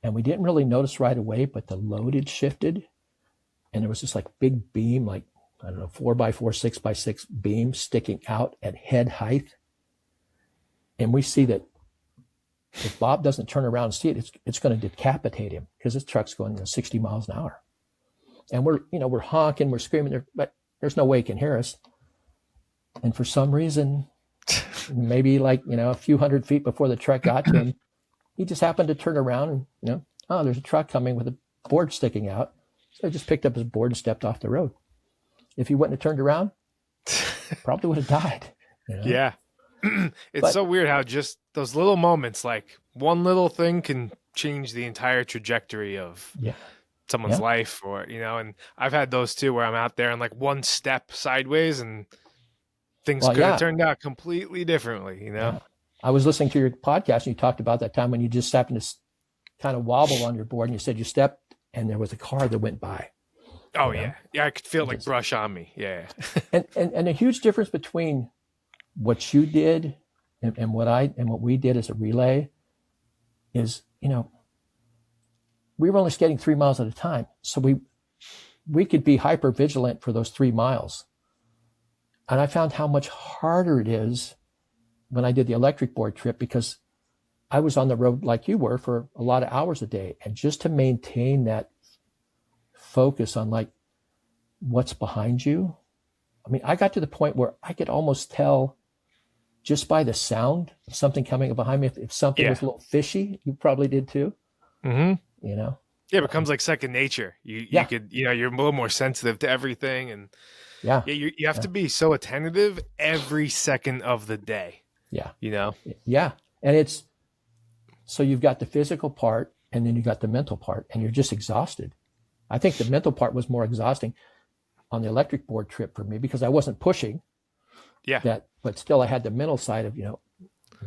Speaker 2: And we didn't really notice right away, but the load had shifted. and there was this like big beam, like, I don't know, 4x4, 6x6 beam sticking out at head height. And we see that if Bob doesn't turn around and see it, it's going to decapitate him because this truck's going 60 miles an hour. And we're honking, we're screaming, but there's no way he can hear us. And for some reason, maybe like, a few hundred feet before the truck got to him, he just happened to turn around and, oh, there's a truck coming with a board sticking out. So he just picked up his board and stepped off the road. If he wouldn't have turned around, probably would have died.
Speaker 1: Yeah. It's so weird how just those little moments, like one little thing can change the entire trajectory of someone's life, or, and I've had those too, where I'm out there and like one step sideways and things could have turned out completely differently, Yeah.
Speaker 2: I was listening to your podcast and you talked about that time when you just happened to kind of wobble on your board and you said you stepped and there was a car that went by.
Speaker 1: Oh, yeah. Yeah, I could feel like brush on me. Yeah.
Speaker 2: and a huge difference between what you did and what we did as a relay is, we were only skating 3 miles at a time. So we could be hyper vigilant for those 3 miles. And I found how much harder it is when I did the electric board trip, because I was on the road like you were for a lot of hours a day. And just to maintain that focus on like what's behind you. I mean, I got to the point where I could almost tell just by the sound of something coming behind me if something was a little fishy. You probably did too.
Speaker 1: Mm-hmm. Yeah, it becomes like second nature. You could, you're a little more sensitive to everything, and you have to be so attentive every second of the day. Yeah,
Speaker 2: and it's so you've got the physical part, and then you got the mental part, and you're just exhausted. I think the mental part was more exhausting on the electric board trip for me because I wasn't pushing.
Speaker 1: Yeah.
Speaker 2: But still I had the mental side of, am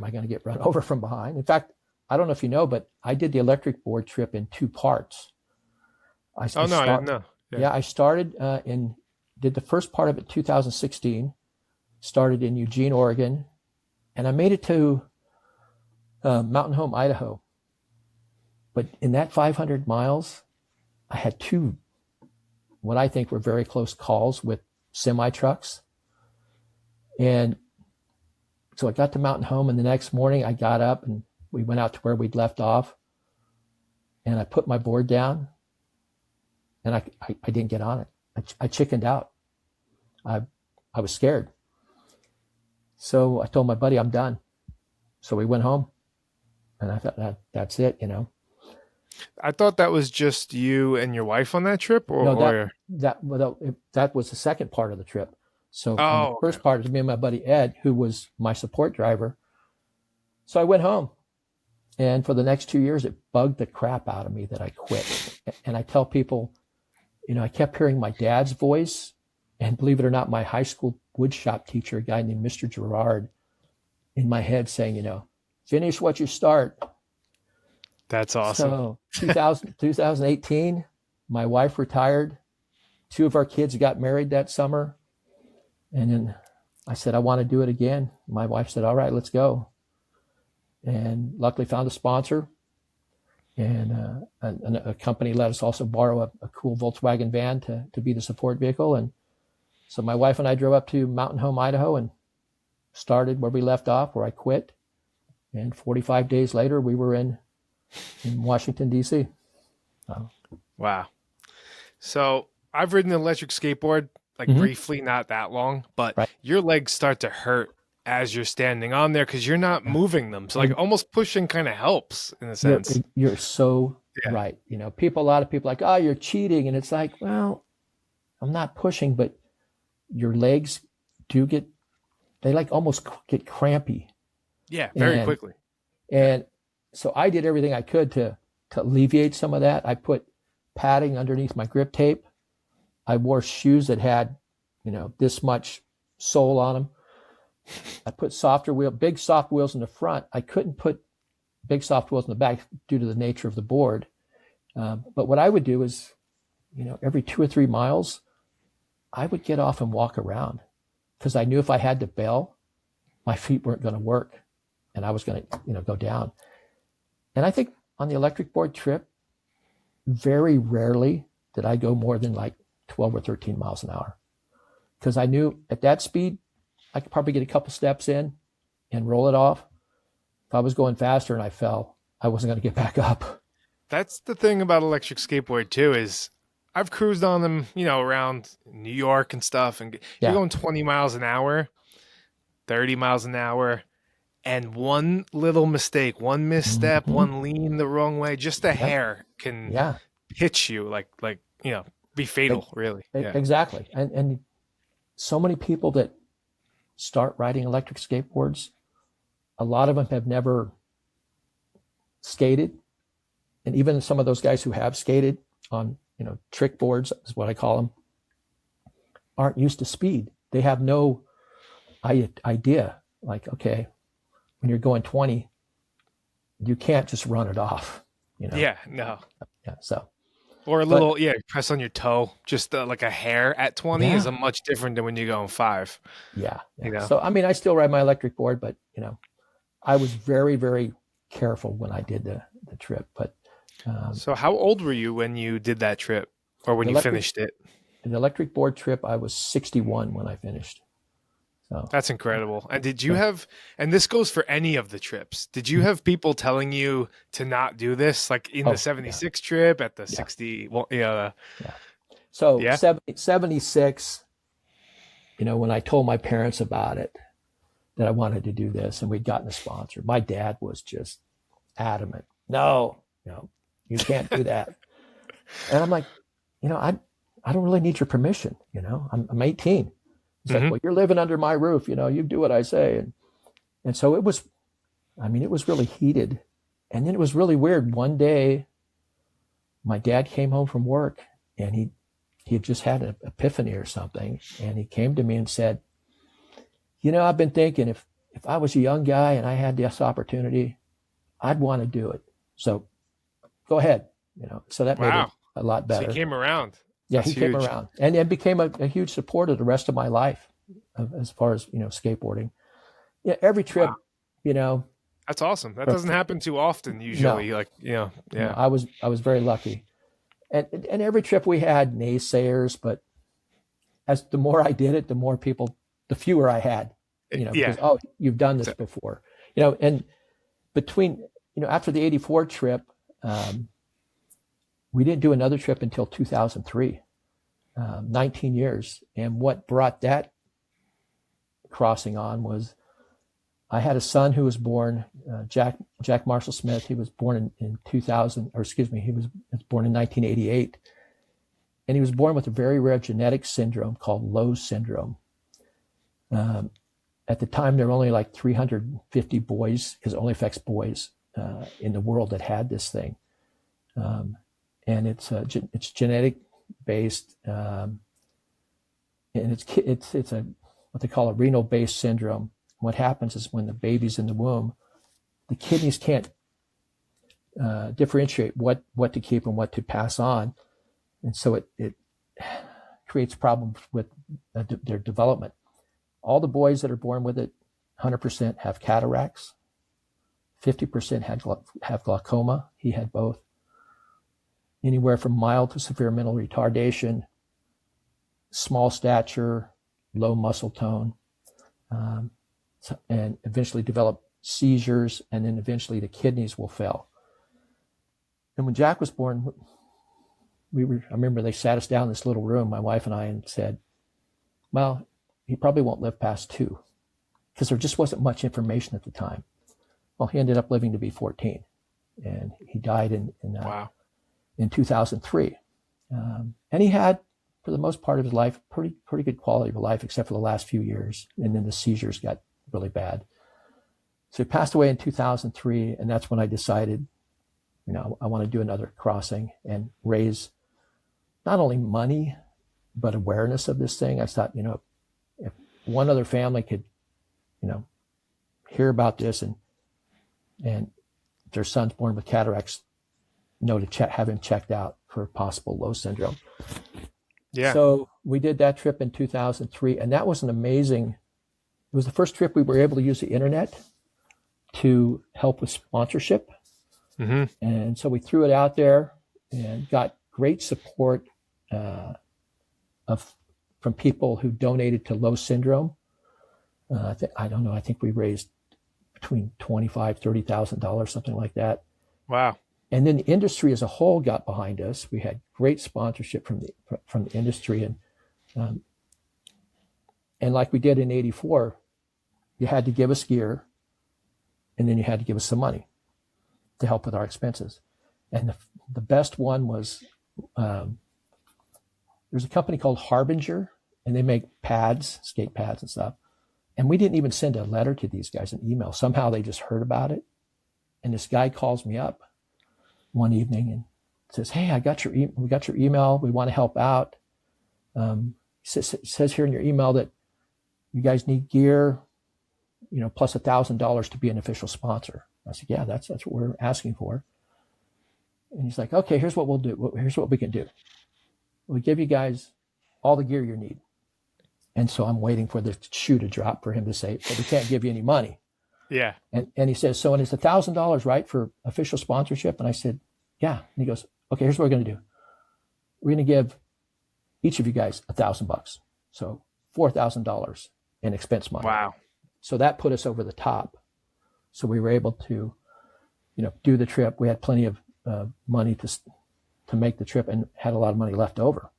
Speaker 2: I going to get run over from behind? In fact, I don't know if you know, but I did the electric board trip in 2 parts.
Speaker 1: I didn't know.
Speaker 2: Yeah, I started did the first part of it 2016, started in Eugene, Oregon, and I made it to Mountain Home, Idaho. But in that 500 miles, I had 2, what I think were very close calls with semi trucks. And so I got to Mountain Home, and the next morning I got up and we went out to where we'd left off, and I put my board down and I didn't get on it. I chickened out. I was scared. So I told my buddy, I'm done. So we went home, and I thought that's it,
Speaker 1: I thought that was just you and your wife on that trip, or
Speaker 2: no, that was the second part of the trip. So the first part is me and my buddy Ed, who was my support driver. So I went home, and for the next 2 years, it bugged the crap out of me that I quit. And I tell people, I kept hearing my dad's voice, and believe it or not, my high school woodshop teacher, a guy named Mr. Gerard, in my head saying, finish what you start.
Speaker 1: That's awesome.
Speaker 2: So 2018, my wife retired. 2 of our kids got married that summer. And then I said, I want to do it again. My wife said, all right, let's go. And luckily found a sponsor. And a company let us also borrow a cool Volkswagen van to be the support vehicle. And so my wife and I drove up to Mountain Home, Idaho, and started where we left off, where I quit. And 45 days later, we were in Washington, D.C.
Speaker 1: Wow. So I've ridden an electric skateboard, briefly, not that long, but your legs start to hurt as you're standing on there because you're not moving them. So almost pushing kind of helps in a sense.
Speaker 2: You're so right. A lot of people like, oh, you're cheating. And it's like, well, I'm not pushing, but your legs they almost get crampy.
Speaker 1: Yeah, very quickly.
Speaker 2: And so I did everything I could to alleviate some of that. I put padding underneath my grip tape. I wore shoes that had, this much sole on them. I put big soft wheels in the front. I couldn't put big soft wheels in the back due to the nature of the board. But what I would do is, every 2 or 3 miles, I would get off and walk around because I knew if I had to bail, my feet weren't going to work and I was going to, go down. And I think on the electric board trip, very rarely did I go more than 12 or 13 miles an hour. Because I knew at that speed, I could probably get a couple steps in and roll it off. If I was going faster and I fell, I wasn't going to get back up.
Speaker 1: That's the thing about electric skateboard too, is I've cruised on them, around New York and stuff, and you're
Speaker 2: Yeah.
Speaker 1: going 20 miles an hour, 30 miles an hour, and one little mistake, one misstep,
Speaker 2: Mm-hmm.
Speaker 1: one lean the wrong way, just a
Speaker 2: Yep.
Speaker 1: hair can
Speaker 2: Yeah.
Speaker 1: pitch you be
Speaker 2: E-
Speaker 1: fatal, really. Yeah.
Speaker 2: Exactly. And so many people that start riding electric skateboards, a lot of them have never skated. And even some of those guys who have skated on, trick boards is what I call them, aren't used to speed. They have no idea. Like, okay, when you're going 20, you can't just run it off,
Speaker 1: Yeah, no.
Speaker 2: Yeah. So,
Speaker 1: Or a
Speaker 2: but
Speaker 1: little, press on your toe, just like a hair at 20 is a
Speaker 2: yeah,
Speaker 1: much different than when you're going 5,
Speaker 2: yeah,
Speaker 1: you
Speaker 2: yeah.
Speaker 1: know?
Speaker 2: So, I mean, I still ride my electric board, but, I was very, very careful when I did the trip. But
Speaker 1: So how old were you when you did that trip or when
Speaker 2: the
Speaker 1: you
Speaker 2: electric,
Speaker 1: finished it?
Speaker 2: the electric board trip, I was 61 when I finished. So,
Speaker 1: That's incredible. And did you
Speaker 2: so
Speaker 1: have, and this goes for any of the trips, did you have people telling you to not do this? Like in the
Speaker 2: oh, yeah,
Speaker 1: 76 trip, at the
Speaker 2: yeah,
Speaker 1: 60, well, yeah,
Speaker 2: yeah. So
Speaker 1: yeah.
Speaker 2: 76, when I told my parents about it, that I wanted to do this and we'd gotten a sponsor, my dad was just adamant. No, you can't do that. And I'm like, I don't really need your permission. I'm 18. He's like,
Speaker 1: Hmm.
Speaker 2: well, you're living under my roof. You do what I say. And so it was really heated. And then it was really weird. One day, my dad came home from work and he had just had an epiphany or something. And he came to me and said, I've been thinking if I was a young guy and I had this opportunity, I'd want to do it. So go ahead. So that made it
Speaker 1: Wow.
Speaker 2: a lot
Speaker 1: So he
Speaker 2: better.
Speaker 1: came around.
Speaker 2: Yeah,
Speaker 1: That's
Speaker 2: he came
Speaker 1: huge.
Speaker 2: around and became a huge supporter the rest of my life as far as, skateboarding. Yeah, every trip,
Speaker 1: Wow.
Speaker 2: you know,
Speaker 1: That's awesome. That
Speaker 2: for,
Speaker 1: doesn't happen too often
Speaker 2: no,
Speaker 1: usually. Like,
Speaker 2: no,
Speaker 1: yeah.
Speaker 2: I was very lucky. And every trip we had naysayers, but as the more I did it, the fewer I had,
Speaker 1: Yeah.
Speaker 2: because, oh, you've done this
Speaker 1: So-
Speaker 2: before, and between, after the 84 trip, we didn't do another trip until 2003, 19 years. And what brought that crossing on was I had a son who was born, Jack Marshall Smith. He was born in 2000, or excuse me, he was born in 1988. And he was born with a very rare genetic syndrome called Lowe syndrome. At the time, there were only like 350 boys, because it only affects boys in the world that had this thing. And it's genetic based, and it's a what they call a renal based syndrome. What happens is when the baby's in the womb, the kidneys can't differentiate what to keep and what to pass on, and so it creates problems with their development. All the boys that are born with it, 100% have cataracts. 50% have glaucoma. He had both. Anywhere from mild to severe mental retardation, small stature, low muscle tone, and eventually develop seizures, and then eventually the kidneys will fail. And when Jack was born, I remember they sat us down in this little room, my wife and I, and said, well, he probably won't live past 2, because there just wasn't much information at the time. Well, he ended up living to be 14, and he died
Speaker 1: Wow.
Speaker 2: in 2003. And he had, for the most part of his life, pretty good quality of life, except for the last few years. And then the seizures got really bad. So he passed away in 2003. And that's when I decided, I want to do another crossing and raise not only money, but awareness of this thing. I thought, if one other family could, hear about this and their son's born with cataracts, to have him checked out for possible Lowe syndrome.
Speaker 1: Yeah.
Speaker 2: So we did that trip in 2003, and that was it was the first trip we were able to use the internet to help with sponsorship.
Speaker 1: Hmm.
Speaker 2: And so we threw it out there and got great support of from people who donated to low syndrome. I don't know. I think we raised between $25,000-$30,000, something like that.
Speaker 1: Wow.
Speaker 2: And then the industry as a whole got behind us. We had great sponsorship from the industry, and like we did in '84, you had to give us gear, and then you had to give us some money to help with our expenses. And the best one was there's a company called Harbinger, and they make pads, skate pads and stuff. And we didn't even send a letter to these guys, an email. Somehow they just heard about it. And this guy calls me up one evening and says, "Hey, we got your email. We want to help out. Says here in your email that you guys need gear, plus $1,000 to be an official sponsor." I said, "Yeah, that's what we're asking for." And he's like, "Okay, here's what we'll do. Here's what we can do. We'll give you guys all the gear you need." And so I'm waiting for the shoe to drop for him to say, "But we can't give you any money."
Speaker 1: Yeah.
Speaker 2: And he says, "So, and it's $1,000, right, for official sponsorship?" And I said, "Yeah." And he goes, "Okay, here's what we're going to do. We're going to give each of you guys $1,000. So $4,000 in expense money."
Speaker 1: Wow.
Speaker 2: So that put us over the top. So we were able to, do the trip. We had plenty of money to make the trip, and had a lot of money left over.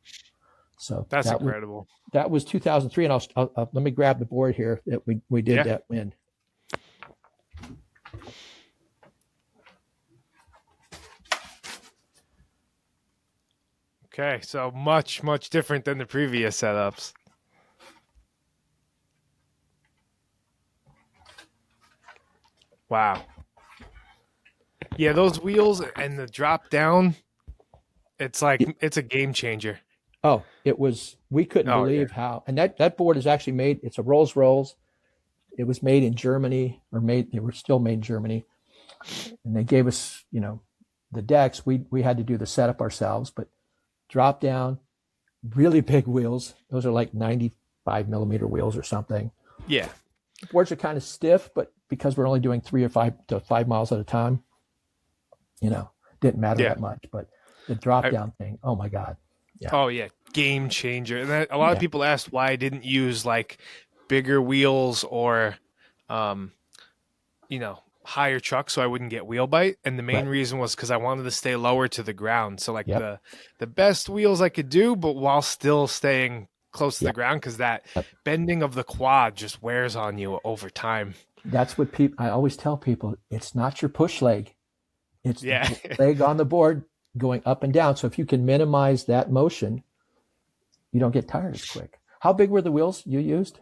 Speaker 2: So
Speaker 1: that's incredible.
Speaker 2: That was 2003, and I'll let me grab the board here that we did that win.
Speaker 1: Okay, so much different than the previous setups. Wow. Yeah, those wheels and the drop down, it's a game changer.
Speaker 2: Oh, we couldn't believe how, and that board is actually made, it's a Rolls-Royce. It was made in Germany, they were still made in Germany. And they gave us, the decks. We had to do the setup ourselves, but drop down, really big wheels. Those are like 95 millimeter wheels or something.
Speaker 1: Yeah.
Speaker 2: The boards are kind of stiff, but because we're only doing 3 or 5 miles at a time, didn't matter that much. But the drop down thing, oh my God. Yeah.
Speaker 1: Oh yeah, game changer. And a lot of people asked why I didn't use like bigger wheels or, higher trucks so I wouldn't get wheel bite. And the main reason was because I wanted to stay lower to the ground. So like the best wheels I could do, but while still staying close to the ground, because that bending of the quad just wears on you over time.
Speaker 2: That's what I always tell people. It's not your push leg. It's the leg on the board going up and down. So if you can minimize that motion, you don't get tired as quick. How big were the wheels you used?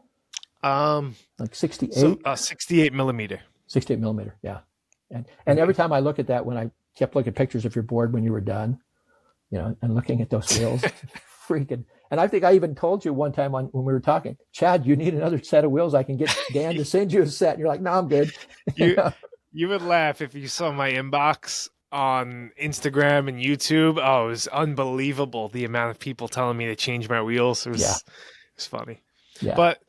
Speaker 2: Like 68?
Speaker 1: So, 68 millimeter.
Speaker 2: 68 millimeter, yeah. And every time I look at that, when I kept looking at pictures of your board when you were done, and looking at those wheels, freaking. And I think I even told you one time when we were talking, "Chad, you need another set of wheels. I can get Dan to send you a set." And you're like, "No, I'm good."
Speaker 1: You would laugh if you saw my inbox on Instagram and YouTube. Oh, it was unbelievable, the amount of people telling me to change my wheels. It was funny. Yeah. But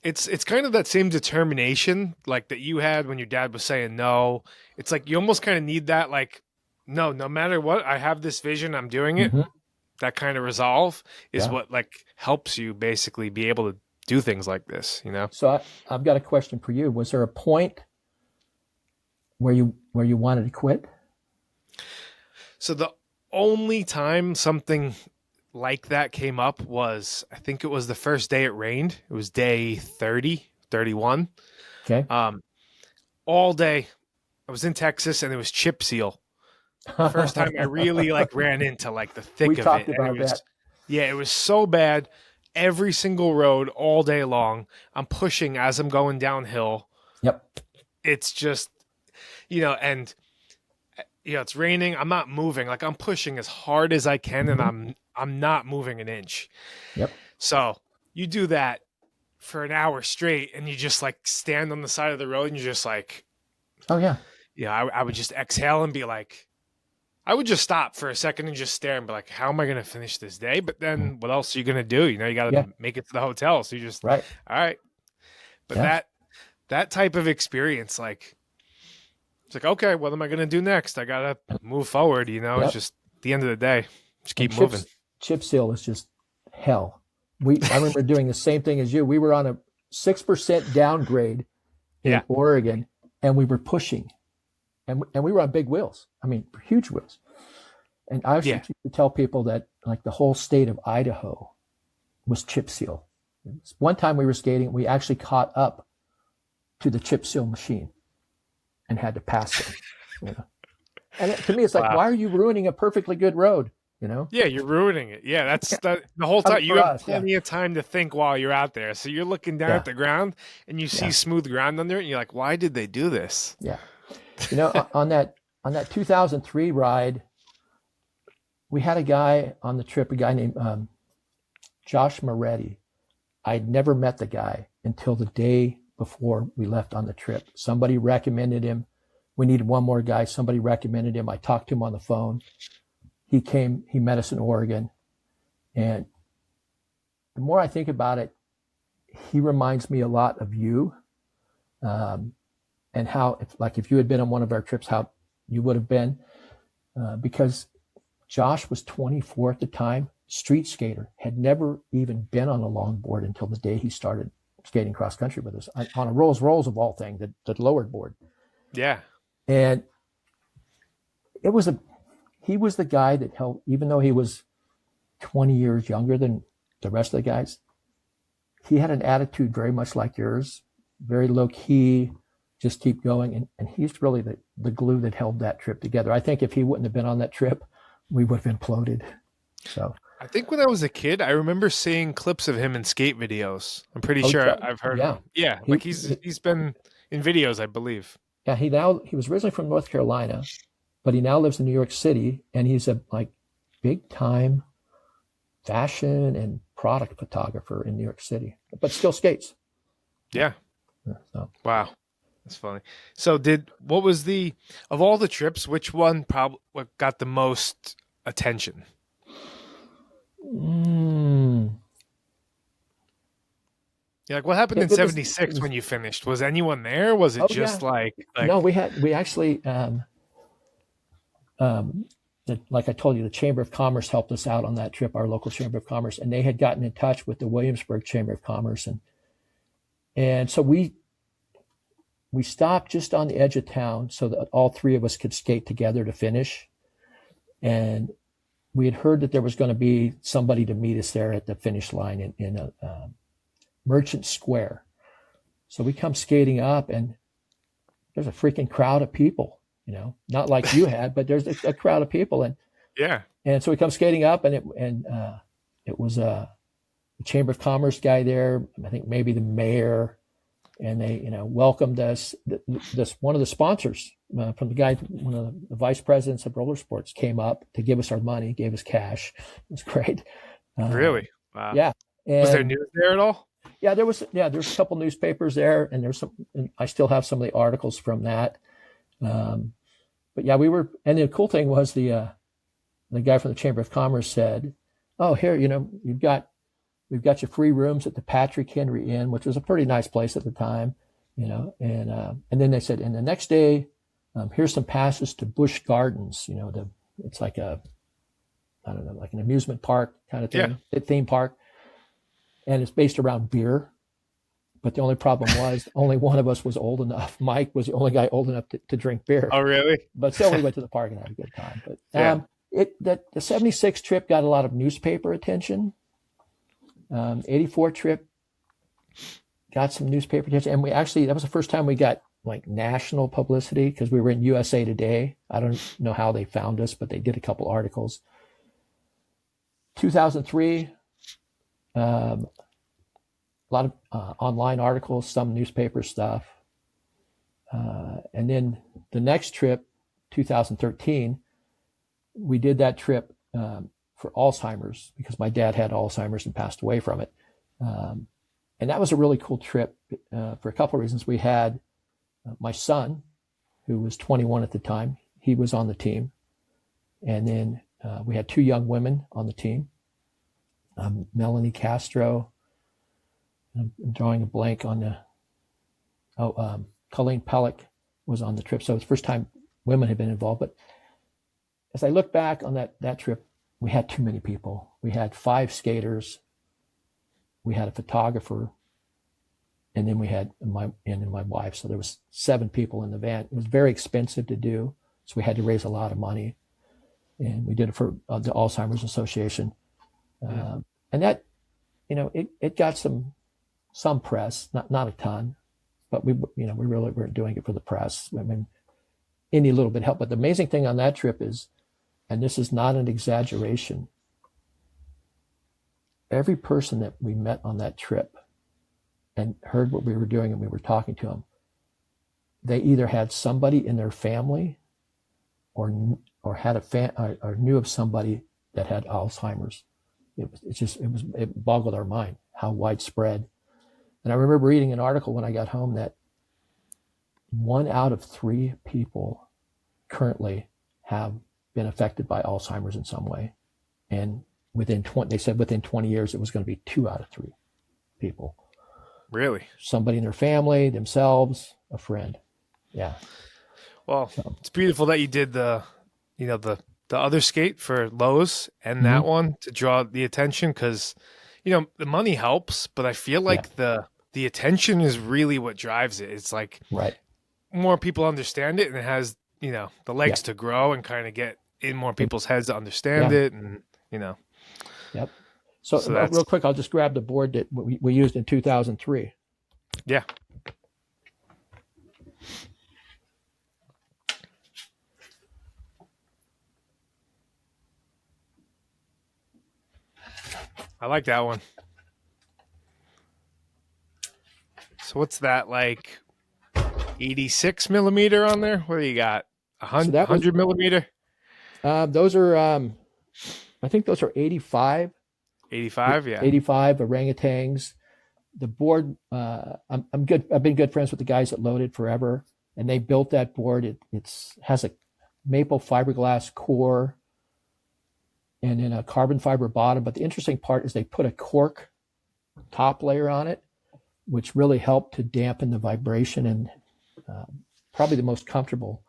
Speaker 1: it's kind of that same determination like that you had when your dad was saying no. It's like you almost kind of need that, like, no matter what, I have this vision, I'm doing it. Mm-hmm. That kind of resolve is what like helps you basically be able to do things like this, So
Speaker 2: I've got a question for you. Was there a point where you wanted to quit?
Speaker 1: So the only time something like that came up was, I think it was the first day it rained. It was day 30, 31.
Speaker 2: Okay.
Speaker 1: All day I was in Texas and it was chip seal. First time I really ran into like the thick of it.
Speaker 2: Talked about that.
Speaker 1: Yeah, it was so bad. Every single road all day long. I'm pushing as I'm going downhill.
Speaker 2: Yep.
Speaker 1: It's just, and it's raining. I'm not moving. Like I'm pushing as hard as I can, and I'm not moving an inch.
Speaker 2: Yep.
Speaker 1: So you do that for an hour straight, and you just like stand on the side of the road, and you're just like,
Speaker 2: oh yeah.
Speaker 1: Yeah, I would just exhale and be like, I would just stop for a second and just stare and be like, how am I going to finish this day? But then what else are you going to do? You got to make it to the hotel. So you just, all right. But that type of experience, like, it's like, okay, what am I going to do next? I got to move forward. It's just the end of the day, just keep moving.
Speaker 2: Chip seal is just hell. I remember doing the same thing as you. We were on a 6% downgrade in
Speaker 1: Yeah.
Speaker 2: Oregon, and we were pushing, and we were on big wheels. I mean, huge wheels. And I used to tell people that like the whole state of Idaho was chip seal. One time we were skating, we actually caught up to the chip seal machine and had to pass them. You know? And to me, it's like, why are you ruining a perfectly good road? You know?
Speaker 1: Yeah, you're ruining it. Yeah, that's the whole time. You have
Speaker 2: us,
Speaker 1: plenty of time to think while you're out there. So you're looking down at the ground and you see smooth ground under it, and you're like, why did they do this?
Speaker 2: Yeah. You know, on that 2003 ride, we had a guy on the trip, a guy named Josh Moretti. I'd never met the guy until the day before we left on the trip. Somebody recommended him. We needed one more guy. Somebody recommended him. I talked to him on the phone. He came, he met us in Oregon. And the more I think about it, he reminds me a lot of you. And how, if you had been on one of our trips, how you would have been. Because Josh was 24 at the time, street skater, had never even been on a longboard until the day he started skating cross country with us on a Rolls of all things, the lowered board.
Speaker 1: Yeah.
Speaker 2: And he was the guy that helped, even though he was 20 years younger than the rest of the guys, he had an attitude very much like yours, very low key, just keep going. And he's really the glue that held that trip together. I think if he wouldn't have been on that trip, we would have imploded. So
Speaker 1: I think when I was a kid, I remember seeing clips of him in skate videos. I'm pretty sure I've heard of him. Yeah, he's been in videos, I believe.
Speaker 2: Yeah, he was originally from North Carolina, but he now lives in New York City, and he's a big time fashion and product photographer in New York City, but still skates.
Speaker 1: Yeah.
Speaker 2: So.
Speaker 1: Wow. That's funny. So what was of all the trips, which one what got the most attention? Yeah, like what happened in 76 when you finished? Was anyone there? Was it just like
Speaker 2: no, we actually like I told you, the Chamber of Commerce helped us out on that trip, our local Chamber of Commerce, and they had gotten in touch with the Williamsburg Chamber of Commerce, and so we stopped just on the edge of town so that all three of us could skate together to finish. And we had heard that there was going to be somebody to meet us there at the finish line in a Merchant Square. So we come skating up, and there's a freaking crowd of people, not like you had, but there's a crowd of people. And so we come skating up, and it was a Chamber of Commerce guy there. I think maybe the mayor. And they, welcomed us. One of the sponsors from the guy, one of the vice presidents of roller sports, came up to give us our money, gave us cash. It was great.
Speaker 1: Really? Wow.
Speaker 2: Yeah. And
Speaker 1: was there news there at all?
Speaker 2: Yeah, there was a couple newspapers there, and there's some. And I still have some of the articles from that. But yeah, we were. And the cool thing was the guy from the Chamber of Commerce said, "Oh, here, we've got you free rooms at the Patrick Henry Inn," which was a pretty nice place at the time, and then they said, and the next day, here's some passes to Busch Gardens. It's like an amusement park kind of thing, a theme park, and it's based around beer. But the only problem was only one of us was old enough. Mike was the only guy old enough to drink beer.
Speaker 1: Oh, really?
Speaker 2: But still, we went to the park and had a good time. But the 76 trip got a lot of newspaper attention. 84 trip got some newspaper attention, and that was the first time we got national publicity because we were in USA Today. I don't know how they found us, but they did a couple articles. 2003, a lot of online articles, some newspaper stuff, and then the next trip, 2013, we did that trip for Alzheimer's because my dad had Alzheimer's and passed away from it. And that was a really cool trip for a couple of reasons. We had my son, who was 21 at the time. He was on the team. And then we had two young women on the team, Melanie Castro. I'm drawing a blank on Colleen Pellick was on the trip. So it's the first time women had been involved. But as I look back on that trip, we had too many people. We had 5 skaters, we had a photographer, and then we had my wife. So there was 7 people in the van. It was very expensive to do, so we had to raise a lot of money, and we did it for the Alzheimer's Association. And that, it got some press, not a ton, but we really weren't doing it for the press. I mean, any little bit helped. But the amazing thing on that trip is, and this is not an exaggeration, every person that we met on that trip and heard what we were doing and we were talking to them, they either had somebody in their family or had or knew of somebody that had Alzheimer's. It boggled our mind how widespread. And I remember reading an article when I got home that 1 out of 3 people currently have been affected by Alzheimer's in some way. And they said within 20 years, it was going to be 2 out of 3 people.
Speaker 1: Really?
Speaker 2: Somebody in their family, themselves, a friend. Yeah.
Speaker 1: Well, it's beautiful that you did the other skate for Lowe's and that one to draw the attention, because, the money helps, but I feel like the attention is really what drives it. It's like more people understand it, and it has, the legs to grow and kind of get in more people's heads to understand it. And,
Speaker 2: Yep. So real quick, I'll just grab the board that we used in 2003.
Speaker 1: Yeah. I like that one. So what's that, like 86 millimeter on there? What do you got? 100 millimeter?
Speaker 2: Those are, I think those are 85.
Speaker 1: 85, yeah.
Speaker 2: 85 orangutans. The board, I'm good. I've been good friends with the guys that Loaded forever, and they built that board. It has a maple fiberglass core and then a carbon fiber bottom. But the interesting part is they put a cork top layer on it, which really helped to dampen the vibration, and probably the most comfortable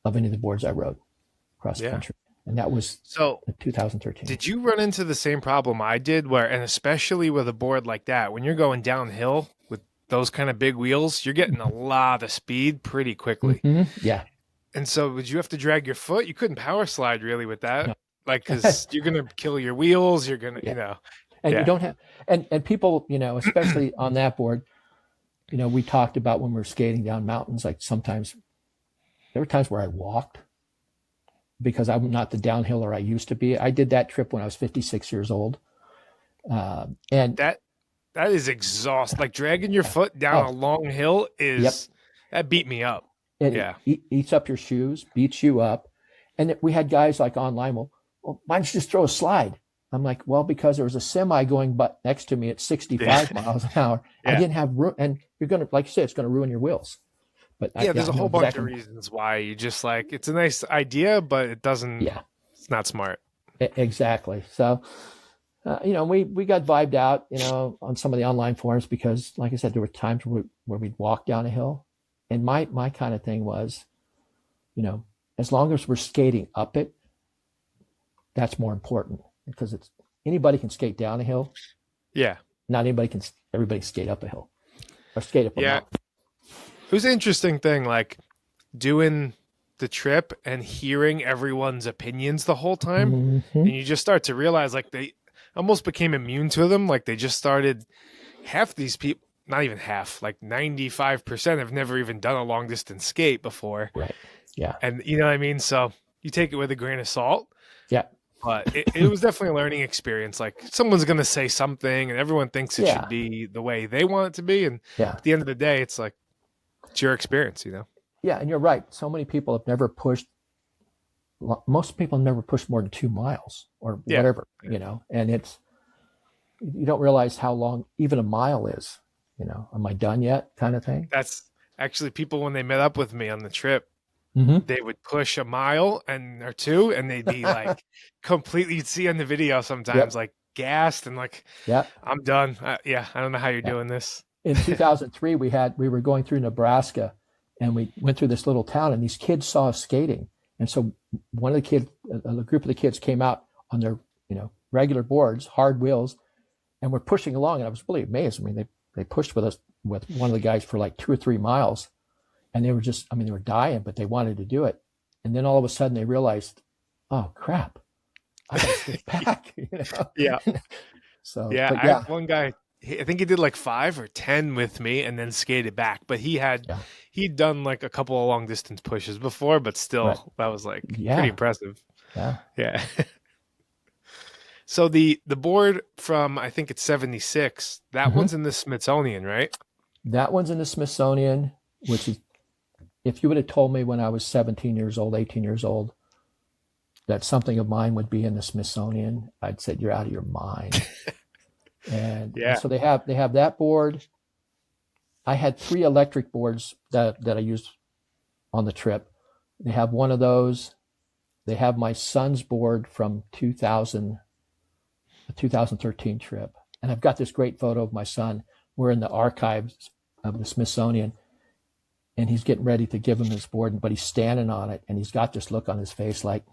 Speaker 2: of any of the boards I rode across the country. And that was in 2013.
Speaker 1: Did you run into the same problem I did, and especially with a board like that, when you're going downhill with those kind of big wheels, you're getting a lot of speed pretty quickly.
Speaker 2: Mm-hmm. Yeah.
Speaker 1: And so would you have to drag your foot? You couldn't power slide really with that. No. Like, because you're going to kill your wheels. You're going to,
Speaker 2: And you don't have, and people, especially on that board, we talked about when we were skating down mountains, like sometimes there were times where I walked because I'm not the downhiller I used to be. I did that trip when I was 56 years old. And
Speaker 1: that is exhausting. Like dragging your foot down a long hill that beat me up.
Speaker 2: It eats up your shoes, beats you up. And we had guys like online, well, why don't you just throw a slide? I'm like, well, because there was a semi going next to me at 65 miles an hour. I didn't have room. And you're going to, like you said, it's going to ruin your wheels. But
Speaker 1: there's a whole bunch of reasons why you just like, it's a nice idea, but it doesn't, it's not smart.
Speaker 2: Exactly. So, we got vibed out, on some of the online forums because, like I said, there were times where we'd walk down a hill. And my kind of thing was, as long as we're skating up it, that's more important because anybody can skate down a hill.
Speaker 1: Yeah.
Speaker 2: Not everybody skate up a hill or skate up a mountain.
Speaker 1: It was an interesting thing, like doing the trip and hearing everyone's opinions the whole time. Mm-hmm. And you just start to realize like they almost became immune to them. Like they just started, half these people, not even half, like 95% have never even done a long distance skate before.
Speaker 2: Right. Yeah.
Speaker 1: And you know what I mean? So you take it with a grain of salt.
Speaker 2: Yeah.
Speaker 1: But it was definitely a learning experience. Like someone's going to say something and everyone thinks it should be the way they want it to be. And at the end of the day, it's like, it's your experience,
Speaker 2: Yeah. And you're right. So many people have never pushed, most people have never pushed more than 2 miles or whatever, and you don't realize how long even a mile is, am I done yet kind of thing?
Speaker 1: That's actually people, when they met up with me on the trip, they would push a mile or 2 and they'd be like completely, you'd see on the video sometimes like gassed and like, I'm done. I don't know how you're doing this.
Speaker 2: In 2003, we were going through Nebraska and we went through this little town and these kids saw us skating. And so one of the kids, a group of the kids came out on their, regular boards, hard wheels, and we're pushing along, and I was really amazed. I mean, they pushed with us, with one of the guys, for like 2 or 3 miles, and they were just, I mean, they were dying, but they wanted to do it. And then all of a sudden they realized, oh crap, I got to get back.
Speaker 1: Yeah.
Speaker 2: So,
Speaker 1: Yeah.
Speaker 2: but
Speaker 1: I had one guy, I think he did like 5 or 10 with me and then skated back, but he'd done like a couple of long distance pushes before, but still
Speaker 2: right.
Speaker 1: that was like
Speaker 2: Yeah.
Speaker 1: pretty impressive.
Speaker 2: Yeah.
Speaker 1: Yeah. So the board from, I think it's 76, that one's in the Smithsonian, right?
Speaker 2: That one's in the Smithsonian, which is, if you would have told me when I was 17 years old, 18 years old, that something of mine would be in the Smithsonian, I'd said, you're out of your mind. And so they have that board. I had 3 electric boards that I used on the trip. They have one of those. They have my son's board from the 2013 trip. And I've got this great photo of my son. We're in the archives of the Smithsonian, and he's getting ready to give him his board, but he's standing on it, and he's got this look on his face like,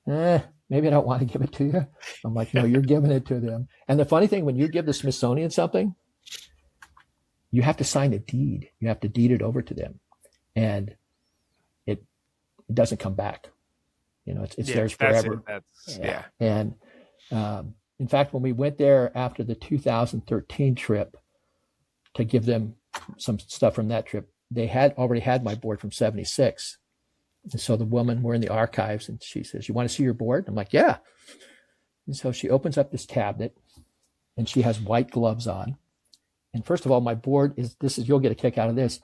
Speaker 2: maybe I don't want to give it to you. I'm like, no, you're giving it to them. And the funny thing, when you give the Smithsonian something, you have to sign a deed. You have to deed it over to them, and it doesn't come back. It's theirs forever. And in fact, when we went there after the 2013 trip to give them some stuff from that trip, they had already had my board from 76. And so the woman, we're in the archives, and she says, you want to see your board? I'm like, yeah. And so she opens up this cabinet, and she has white gloves on. And first of all, my board you'll get a kick out of this.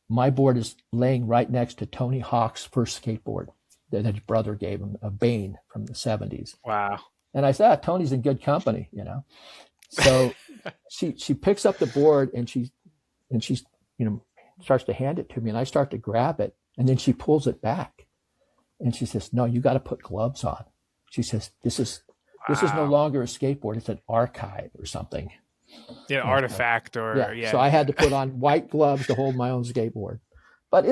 Speaker 2: My board is laying right next to Tony Hawk's first skateboard that his brother gave him, a Bane from the 70s.
Speaker 1: Wow.
Speaker 2: And I said, Tony's in good company, So she picks up the board, and she's starts to hand it to me, and I start to grab it, and then she pulls it back, and she says, no, you got to put gloves on. She says, this is no longer a skateboard, it's an archive or something.
Speaker 1: Yeah, artifact
Speaker 2: So I had to put on white gloves to hold my own skateboard. But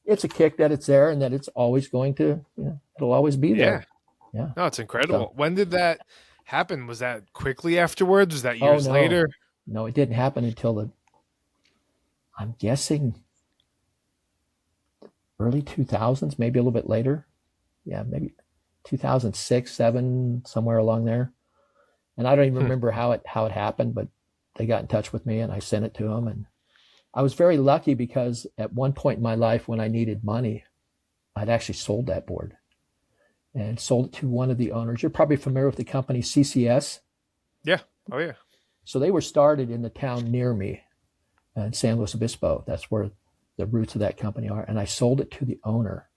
Speaker 2: it's a kick that it's there, and that it's always going to, it'll always be there. Yeah.
Speaker 1: No, it's incredible. So, when did that happen? Was that quickly afterwards? Was that years later?
Speaker 2: No, it didn't happen until I'm guessing, early 2000s, maybe a little bit later. Yeah, maybe 2006, 7, somewhere along there. And I don't even remember how it happened, but they got in touch with me, and I sent it to them. And I was very lucky because at one point in my life, when I needed money, I'd actually sold that board and sold it to one of the owners. You're probably familiar with the company CCS.
Speaker 1: Yeah. Oh, yeah.
Speaker 2: So they were started in the town near me in San Luis Obispo. That's where the roots of that company are. And I sold it to the owner.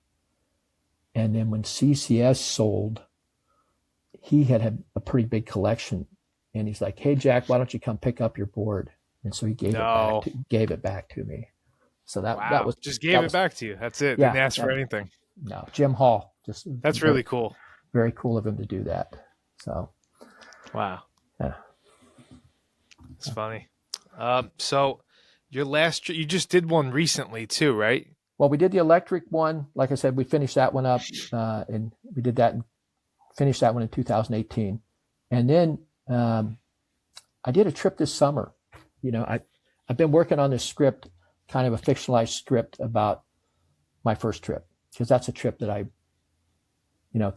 Speaker 2: And then when CCS sold, he had a pretty big collection. And he's like, hey, Jack, why don't you come pick up your board? And so he gave it back to me. So that was
Speaker 1: just gave it back to you. That's it.
Speaker 2: Yeah,
Speaker 1: didn't ask for anything.
Speaker 2: No, Jim Hall.
Speaker 1: That's really cool.
Speaker 2: Very cool of him to do that. So,
Speaker 1: wow.
Speaker 2: Yeah.
Speaker 1: It's funny. So your last, you just did one recently too, right?
Speaker 2: Well, we did the electric one. Like I said, we finished that one up, and we did that and finished that one in 2018. And then I did a trip this summer. I've been working on this script, kind of a fictionalized script about my first trip, because that's a trip that I,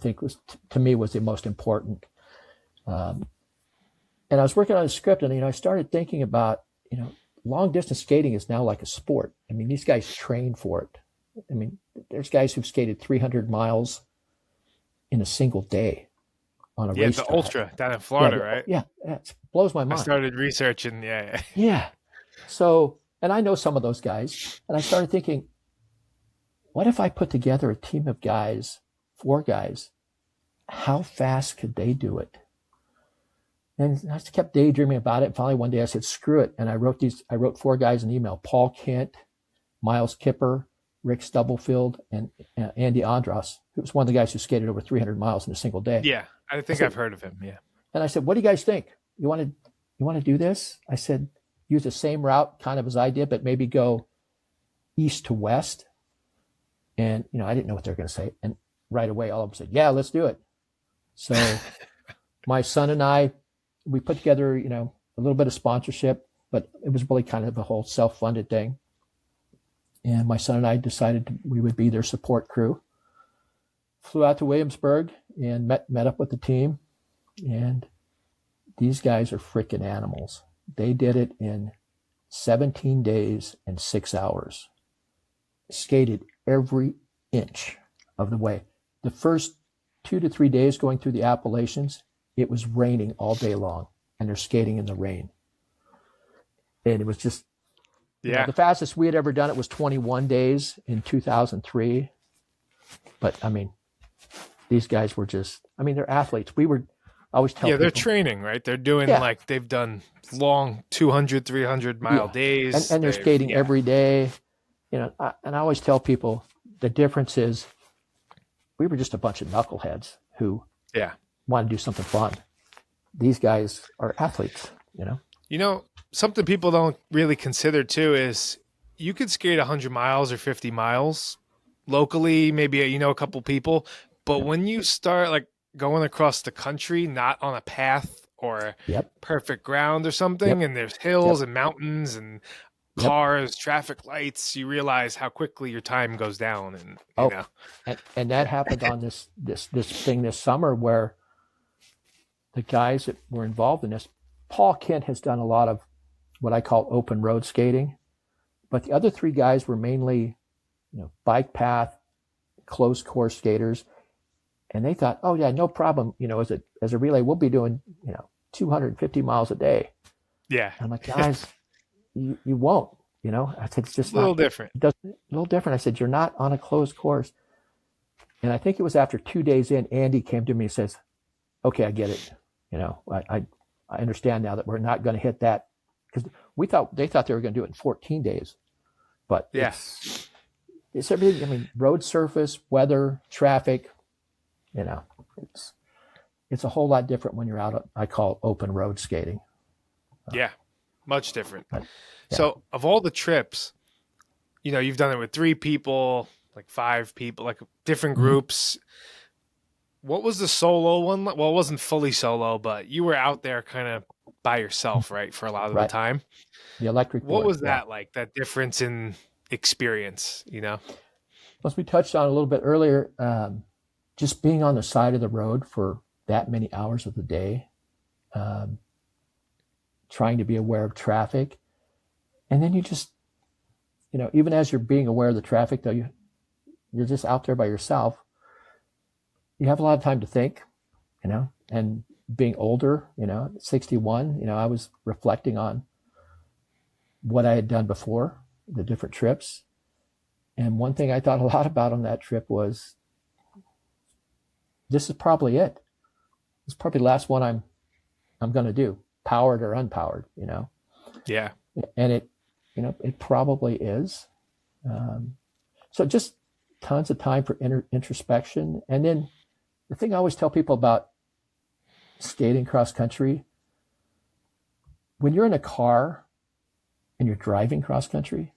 Speaker 2: think was to me was the most important. And I was working on a script, and I started thinking about, long distance skating is now like a sport. I mean, these guys train for it. I mean, there's guys who've skated 300 miles in a single day on a race
Speaker 1: the
Speaker 2: track.
Speaker 1: Ultra down in Florida, right?
Speaker 2: Yeah, it blows my mind.
Speaker 1: I started researching, yeah.
Speaker 2: Yeah. So, and I know some of those guys, and I started thinking, what if I put together a team of guys, 4 guys, how fast could they do it? And I just kept daydreaming about it. And finally, one day I said, screw it. And I wrote 4 guys an email: Paul Kent, Miles Kipper, Rick Stubblefield, and Andy Andras, who was one of the guys who skated over 300 miles in a single day.
Speaker 1: Yeah, I think I've heard of him. Yeah.
Speaker 2: And I said, what do you guys think? You want to do this? I said, use the same route kind of as I did, but maybe go east to west. And, I didn't know what they were going to say. And right away, all of them said, yeah, let's do it. So my son and I we put together, a little bit of sponsorship, but it was really kind of a whole self-funded thing. And my son and I decided we would be their support crew. Flew out to Williamsburg and met up with the team. And these guys are freaking animals. They did it in 17 days and 6 hours. Skated every inch of the way. The first 2 to 3 days going through the Appalachians, it was raining all day long, and they're skating in the rain. And it was just, the fastest we had ever done it was 21 days in 2003. But I mean, these guys were just, they're athletes. I always tell people.
Speaker 1: They're training, right? They're doing they've done long 200, 300 mile days.
Speaker 2: And they're skating every day. And I always tell people the difference is we were just a bunch of knuckleheads who want to do something fun. These guys are athletes,
Speaker 1: Something people don't really consider too is you could skate 100 miles or 50 miles locally, maybe, a couple people. But when you start like going across the country, not on a path or perfect ground or something, and there's hills and mountains and cars, traffic lights, you realize how quickly your time goes down. And
Speaker 2: and that happened on this thing this summer where the guys that were involved in this, Paul Kent has done a lot of what I call open road skating, but the other three guys were mainly, bike path, closed course skaters. And they thought, oh yeah, no problem. As a relay, we'll be doing, 250 miles a day.
Speaker 1: Yeah.
Speaker 2: And I'm like, guys, you won't, I said, it's just
Speaker 1: a little different.
Speaker 2: A little different. I said, you're not on a closed course. And I think it was after 2 days in, Andy came to me and says, okay, I get it. I understand now that we're not going to hit that, because they thought they were going to do it in 14 days, but it's everything. Road surface, weather, traffic, it's a whole lot different when you're out. I call open road skating.
Speaker 1: Much different. So of all the trips, you've done it with 3 people, like 5 people, like different groups. What was the solo one? Well, it wasn't fully solo, but you were out there kind of by yourself, right? For a lot of the time.
Speaker 2: The electric board.
Speaker 1: What was that like, that difference in experience,
Speaker 2: As we touched on a little bit earlier, just being on the side of the road for that many hours of the day, trying to be aware of traffic. And then you just, even as you're being aware of the traffic, though, you're just out there by yourself. You have a lot of time to think, and being older, 61, I was reflecting on what I had done before, the different trips. And one thing I thought a lot about on that trip was, this is probably it. It's probably the last one I'm going to do, powered or unpowered,
Speaker 1: Yeah.
Speaker 2: And it probably is. So just tons of time for introspection. And then the thing I always tell people about skating cross country, when you're in a car and you're driving cross country,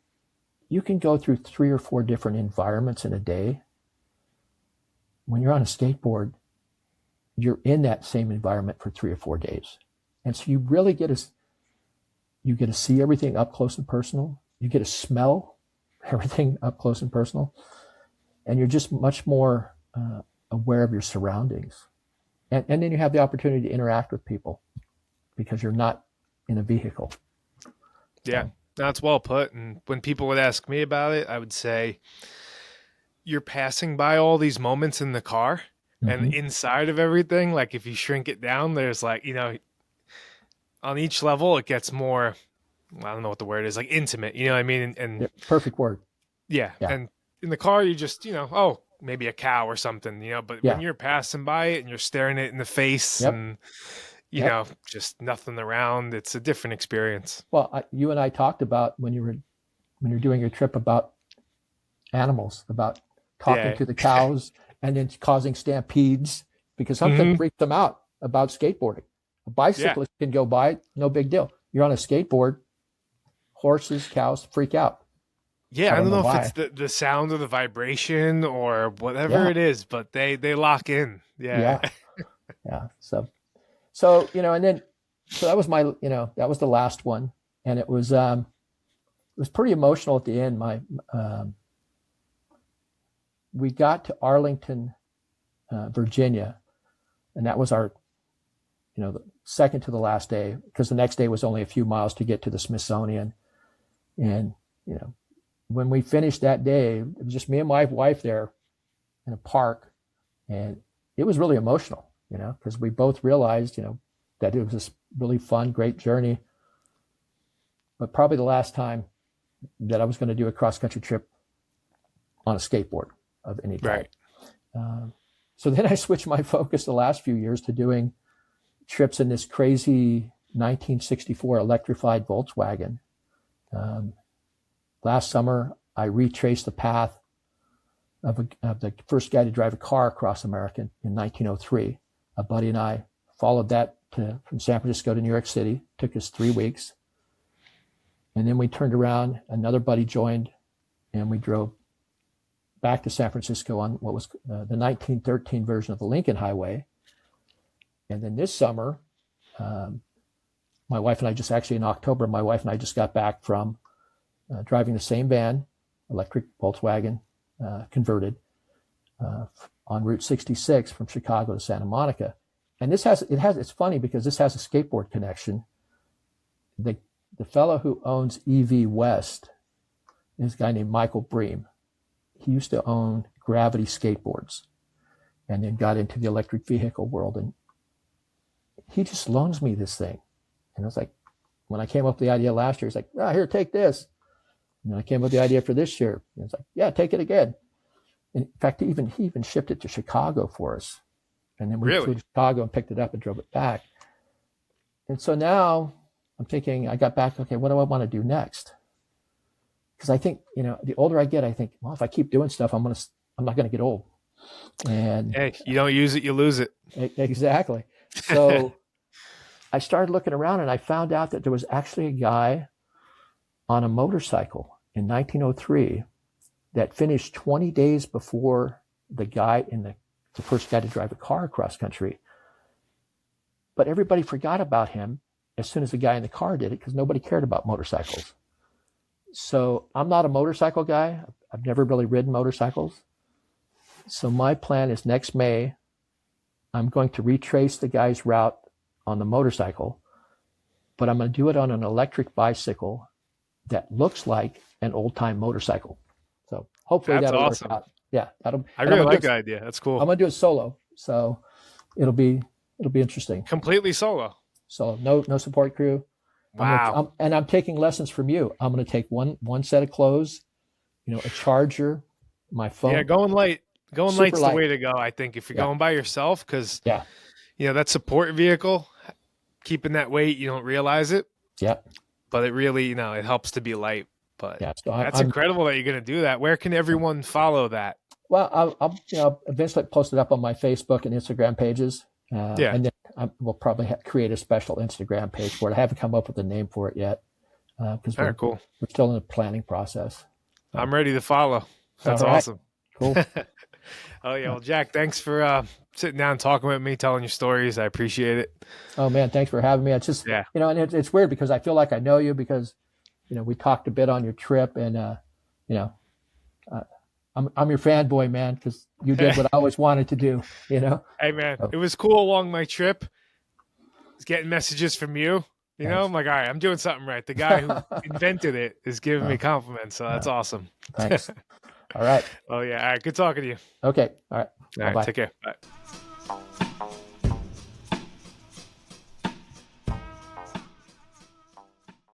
Speaker 2: you can go through 3 or 4 different environments in a day. When you're on a skateboard, you're in that same environment for 3 or 4 days. And so you really get to see everything up close and personal. You get to smell everything up close and personal. And you're just much more aware of your surroundings. And then you have the opportunity to interact with people because you're not in a vehicle.
Speaker 1: Yeah, that's well put. And when people would ask me about it, I would say, you're passing by all these moments in the car, and inside of everything, like if you shrink it down, there's like, on each level, it gets more, I don't know what the word is, like intimate, you know what I mean? And
Speaker 2: perfect word.
Speaker 1: Yeah. And in the car, you just, oh, maybe a cow or something, but when you're passing by it and you're staring it in the face and, just nothing around, it's a different experience.
Speaker 2: Well, you and I talked about when you're doing your trip about animals, about talking to the cows and then causing stampedes because something freaks them out about skateboarding. A bicyclist can go by, no big deal. You're on a skateboard, horses, cows freak out.
Speaker 1: Yeah, I don't know if it's the sound or the vibration or whatever it is, but they lock in. Yeah.
Speaker 2: Yeah. So, and then So that was that was the last one. And it was pretty emotional at the end. We got to Arlington, Virginia, and that was our, the second to the last day, because the next day was only a few miles to get to the Smithsonian. And, when we finished that day, it was just me and my wife there in a park. And it was really emotional, because we both realized, that it was this really fun, great journey. But probably the last time that I was going to do a cross-country trip on a skateboard of any type.
Speaker 1: Right.
Speaker 2: So then I switched my focus the last few years to doing trips in this crazy 1964 electrified Volkswagen. Last summer, I retraced the path of the first guy to drive a car across America in 1903. A buddy and I followed that from San Francisco to New York City. It took us 3 weeks. And then we turned around, another buddy joined, and we drove back to San Francisco on what was the 1913 version of the Lincoln Highway. And then this summer, my wife and I in October, my wife and I just got back from driving the same van, electric Volkswagen, converted, on Route 66 from Chicago to Santa Monica. And it's funny because this has a skateboard connection. The fellow who owns EV West is a guy named Michael Bream. He used to own Gravity skateboards and then got into the electric vehicle world. And he just loans me this thing. And I was like, when I came up with the idea last year, he's like, here, take this. And then I came up with the idea for this year. And it's like, yeah, take it again. And in fact, he even shipped it to Chicago for us. And then we flew to Chicago and picked it up and drove it back. And so now I'm thinking, I got back, okay, what do I want to do next? Because I think, the older I get, I think, well, if I keep doing stuff, I'm not going to get old. And
Speaker 1: hey, you don't use it, you lose it.
Speaker 2: Exactly. So I started looking around and I found out that there was actually a guy on a motorcycle in 1903 that finished 20 days before the guy the first guy to drive a car across country. But everybody forgot about him as soon as the guy in the car did it, because nobody cared about motorcycles. So I'm not a motorcycle guy. I've never really ridden motorcycles. So my plan is next May, I'm going to retrace the guy's route on the motorcycle, but I'm going to do it on an electric bicycle that looks like an old-time motorcycle. So hopefully that'll
Speaker 1: awesome.
Speaker 2: work out. Yeah,
Speaker 1: I really like that idea. That's cool.
Speaker 2: I'm going to do it solo, so it'll be interesting.
Speaker 1: Completely solo.
Speaker 2: So no support crew.
Speaker 1: Wow.
Speaker 2: I'm taking lessons from you. I'm going to take one set of clothes, a charger, my phone.
Speaker 1: Yeah, going light. Going light's
Speaker 2: light.
Speaker 1: The way to go, I think, if you're going by yourself, because that support vehicle, keeping that weight, you don't realize it.
Speaker 2: Yeah.
Speaker 1: But it really, it helps to be light. But
Speaker 2: so
Speaker 1: that's incredible that you're going to do that. Where can everyone follow that?
Speaker 2: Well, I'll eventually post it up on my Facebook and Instagram pages. And then we'll probably create a special Instagram page for it. I haven't come up with a name for it yet because we're still in the planning process.
Speaker 1: I'm ready to follow. That's awesome.
Speaker 2: Cool.
Speaker 1: Oh, yeah. Well, Jack, thanks for sitting down and talking with me, telling your stories. I appreciate it.
Speaker 2: Oh, man, thanks for having me. It's just, and it's weird because I feel like I know you because, we talked a bit on your trip and, I'm your fanboy, man, because you did what I always wanted to do,
Speaker 1: Hey, man, it was cool along my trip. Getting messages from you, I'm like, all right, I'm doing something right. The guy who invented it is giving me compliments, so that's awesome.
Speaker 2: Thanks. All right.
Speaker 1: Oh, yeah. All right. Good talking to you.
Speaker 2: Okay. All right.
Speaker 1: All right. Take care. Bye.